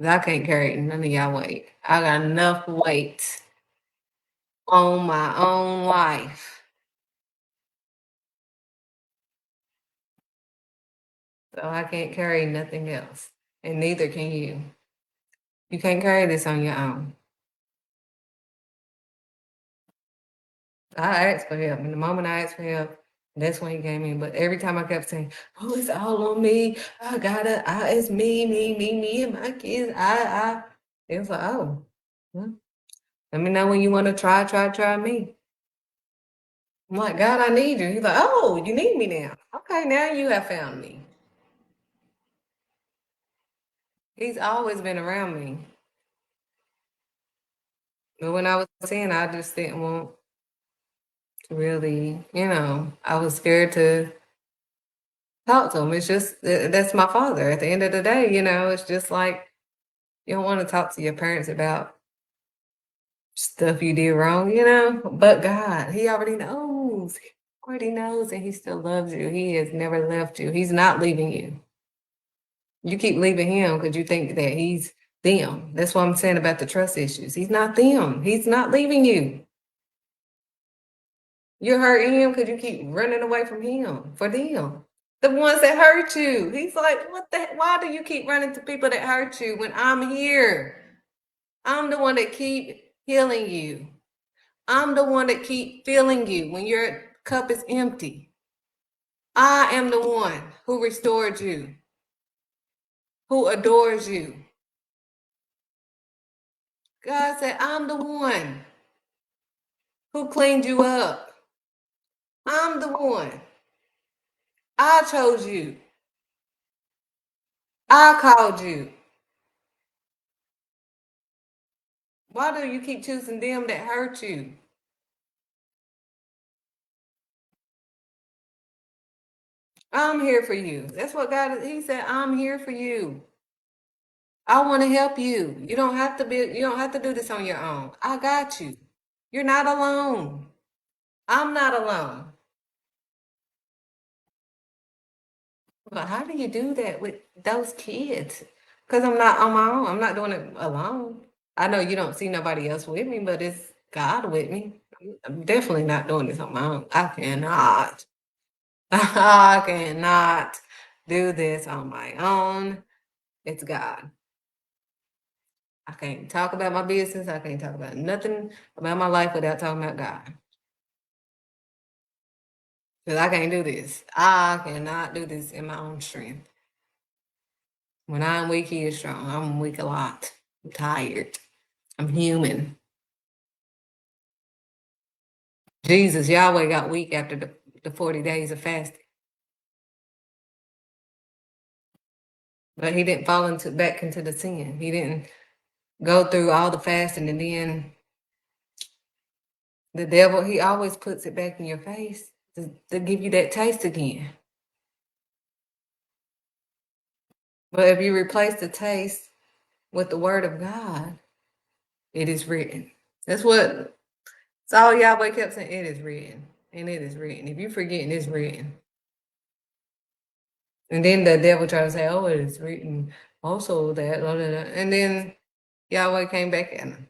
I can't carry none of y'all weight. I got enough weight on my own life. So I can't carry nothing else. And neither can you. You can't carry this on your own. I asked for help. And the moment I asked for help, that's when he came in. But every time I kept saying, oh, it's all on me. It's me, and my kids. It was like, oh, well, let me know when you want to try me. I'm like, God, I need you. He's like, oh, you need me now. Okay, now you have found me. He's always been around me. But when I was 10, I just didn't want to really, I was scared to talk to him. It's just, that's my father. At the end of the day, it's just like, you don't want to talk to your parents about stuff you did wrong, but God, he already knows. He already knows, and he still loves you. He has never left you. He's not leaving you. You keep leaving him because you think that he's them. That's what I'm saying about the trust issues. He's not them. He's not leaving you. You're hurting him because you keep running away from him for them. The ones that hurt you. He's like, why do you keep running to people that hurt you when I'm here? I'm the one that keep healing you. I'm the one that keep filling you when your cup is empty. I am the one who restored you, who adores you. God said, I'm the one who cleaned you up. I'm the one. I chose you. I called you. Why do you keep choosing them that hurt you? I'm here for you. That's what God, he said, I'm here for you. I want to help you. You don't have to do this on your own. I got you. You're not alone. I'm not alone. But how do you do that with those kids? Because I'm not on my own. I'm not doing it alone. I know you don't see nobody else with me, but it's God with me. I'm definitely not doing this on my own. I cannot. I cannot do this on my own. It's God. I can't talk about my business. I can't talk about nothing about my life without talking about God. Because I can't do this. I cannot do this in my own strength. When I'm weak, he is strong. I'm weak a lot. I'm tired. I'm human. Jesus, Yahweh got weak after the the 40 days of fasting. But he didn't fall back into the sin. He didn't go through all the fasting, and then the devil, he always puts it back in your face to give you that taste again. But if you replace the taste with the word of God, it is written. That's all Yahweh kept saying. It is written. And it is written. If you forgetting, it's written. And then the devil tried to say, oh, it is written also that, blah, blah, blah. And then Yahweh came back at him.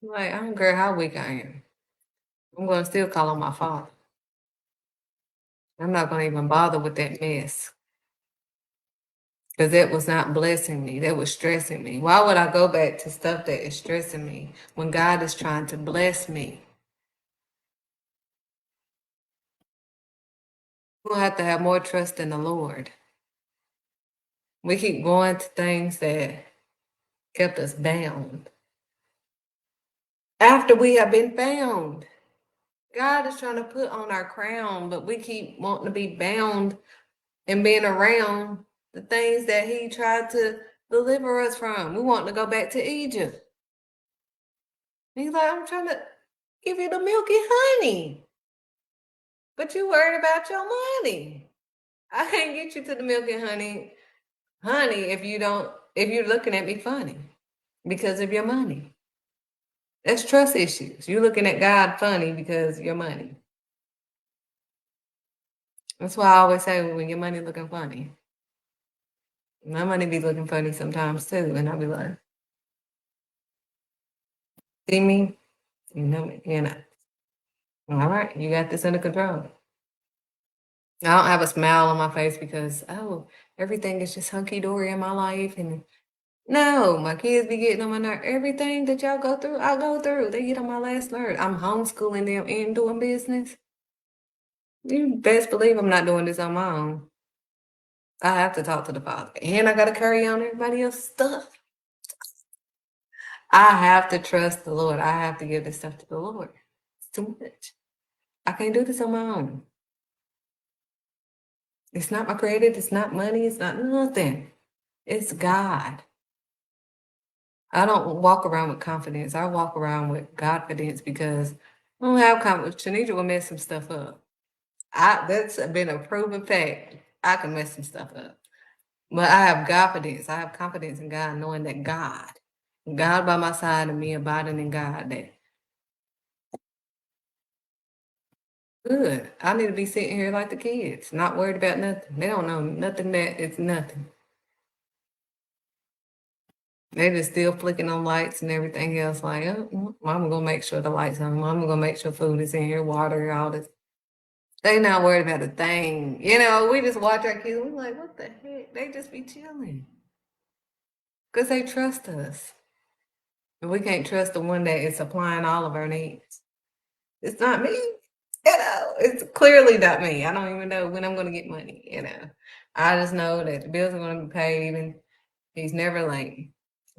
Like, I don't care how weak I am. I'm going to still call on my Father. I'm not going to even bother with that mess. Because that was not blessing me. That was stressing me. Why would I go back to stuff that is stressing me when God is trying to bless me? We'll have to have more trust in the Lord. We keep going to things that kept us bound. After we have been bound, God is trying to put on our crown, but we keep wanting to be bound and being around the things that he tried to deliver us from. We want to go back to Egypt. And he's like, I'm trying to give you the milk and honey, but you worried about your money. I can't get you to the milk and honey if you're looking at me funny because of your money. That's trust issues. You're looking at God funny because of your money. That's why I always say when your money looking funny. My money be looking funny sometimes too, and I'll be like, see me? You know me, all right, you got this under control. I don't have a smile on my face because, everything is just hunky-dory in my life. And no, my kids be getting on my nerve. Everything that y'all go through, I go through. They get on my last nerve. I'm homeschooling them and doing business. You best believe I'm not doing this on my own. I have to talk to the Father. And I got to carry on everybody else's stuff. I have to trust the Lord. I have to give this stuff to the Lord. It's too much. I can't do this on my own. It's not my credit. It's not money. It's not nothing. It's God. I don't walk around with confidence. I walk around with Godfidence because I don't have confidence. Shanija will mess some stuff up. That's been a proven fact. I can mess some stuff up. But I have confidence. I have confidence in God, knowing that God by my side and me abiding in God, that good. I need to be sitting here like the kids, not worried about nothing. They don't know nothing that it's nothing. They just still flicking on lights and everything else. Like, Mama gonna make sure the lights on. Mama gonna make sure food is in here, water, all this. They not worried about a thing. We just watch our kids. We're like, what the heck? They just be chilling because they trust us. And we can't trust the one that is supplying all of our needs. It's not me. It's clearly not me. I don't even know when I'm going to get money. I just know that the bills are going to be paid, and he's never late.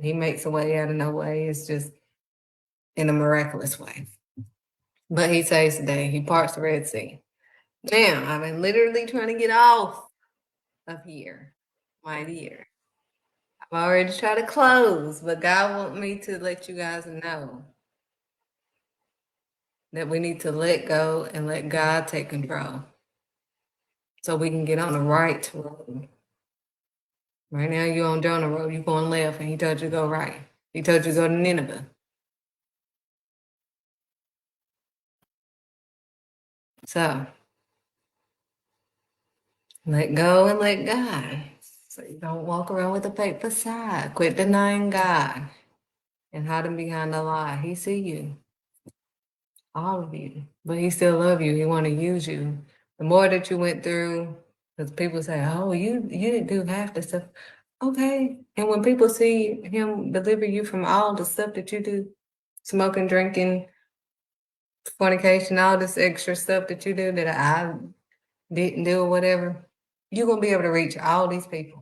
He makes a way out of no way. It's just in a miraculous way. But he saves the day. He parts the Red Sea. Now, I've been literally trying to get off of here, my dear. I've already tried to close, but God wants me to let you guys know that we need to let go and let God take control so we can get on the right road. Right now, you're on Jonah Road. You're going left, and he told you to go right. He told you to go to Nineveh. So, let go and let God. So you don't walk around with a fake facade. Quit denying God and hiding behind a lie. He see you, all of you, but he still love you. He want to use you. The more that you went through, because people say, "Oh, you didn't do half the stuff." Okay, and when people see him deliver you from all the stuff that you do, smoking, drinking, fornication, all this extra stuff that you do that I didn't do or whatever, you're going to be able to reach all these people.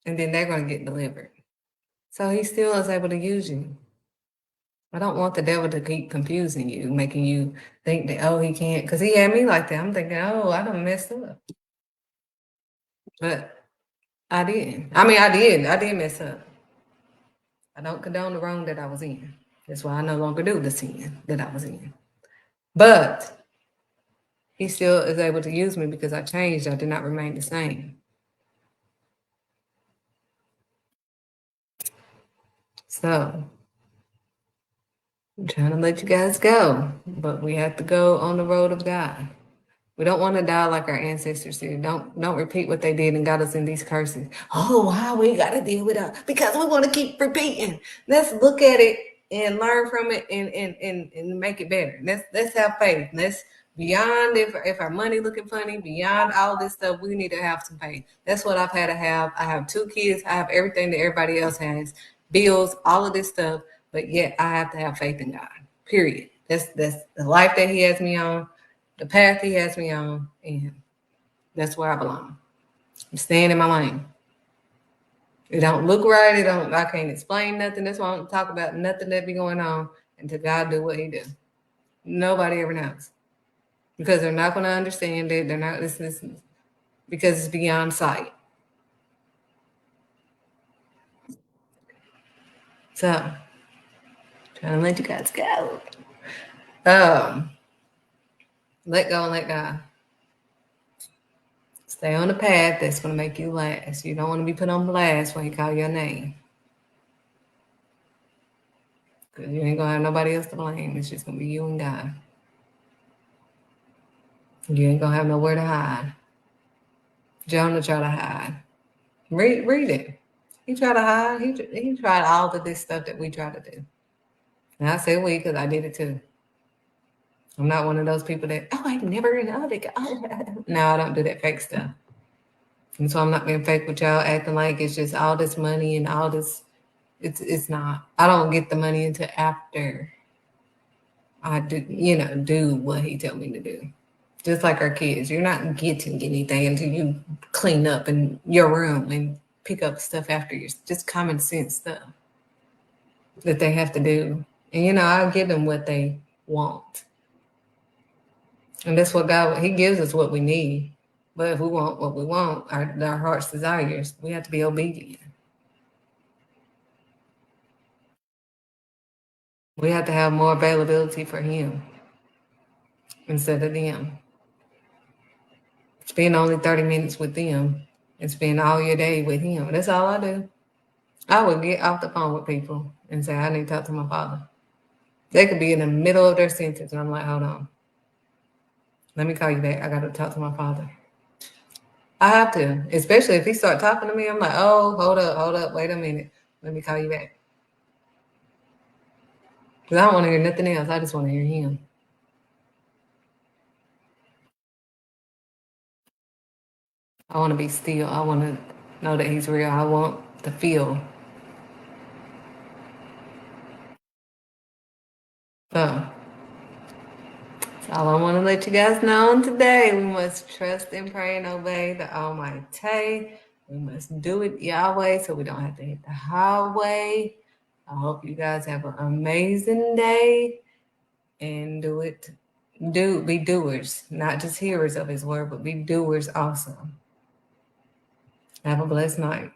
And then they're going to get delivered. So he still is able to use you. I don't want the devil to keep confusing you, making you think that, oh, he can't. Because he had me like that. I'm thinking, oh, I done messed up. But I didn't. I mean, I did. I did mess up. I don't condone the wrong that I was in. That's why I no longer do the sin that I was in. But he still is able to use me because I changed. I did not remain the same. So I'm trying to let you guys go, but we have to go on the road of God. We don't want to die like our ancestors did. Don't repeat what they did and got us in these curses. Oh, why we got to deal with it? Because we want to keep repeating. Let's look at it and learn from it and make it better. Let's have faith. Let's beyond if our money looking funny, beyond all this stuff, we need to have some faith. That's what I've had to have. I have 2 kids. I have everything that everybody else has, bills, all of this stuff. But yet I have to have faith in God. Period. That's the life that He has me on, the path He has me on, and that's where I belong. I'm staying in my lane. It don't look right. I can't explain nothing. That's why I don't talk about nothing that be going on until God do what He do. Nobody ever knows. Because they're not going to understand it. They're not listening because it's beyond sight. So, trying to let you guys go. Let go and let God. Stay on the path that's going to make you last. You don't want to be put on blast when He call your name. Because you ain't going to have nobody else to blame. It's just going to be you and God. You ain't going to have nowhere to hide. Jonah tried to hide. Read it. He tried to hide. He tried all of this stuff that we try to do. And I say we because I did it too. I'm not one of those people that, oh, I've never known it. No, I don't do that fake stuff. And so I'm not being fake with y'all acting like it's just all this money and all this. It's not. I don't get the money until after I do what He tell me to do. Just like our kids. You're not getting anything until you clean up in your room and pick up stuff after you. Just common sense stuff that they have to do. And I'll give them what they want. And that's what God, He gives us what we need. But if we want what we want, our heart's desires, we have to be obedient. We have to have more availability for Him instead of them. Spend only 30 minutes with them and spend all your day with Him. That's all I do. I would get off the phone with people and say, I need to talk to my Father. They could be in the middle of their sentence, and I'm like, hold on. Let me call you back. I got to talk to my Father. I have to, especially if He start talking to me. I'm like, oh, hold up, wait a minute. Let me call you back. Because I don't want to hear nothing else. I just want to hear Him. I want to be still. I want to know that He's real. I want to feel. So that's all I want to let you guys know on today. We must trust and pray and obey the Almighty. We must do it Yahweh so we don't have to hit the highway. I hope you guys have an amazing day and be doers, not just hearers of His word, but be doers also. Have a blessed night.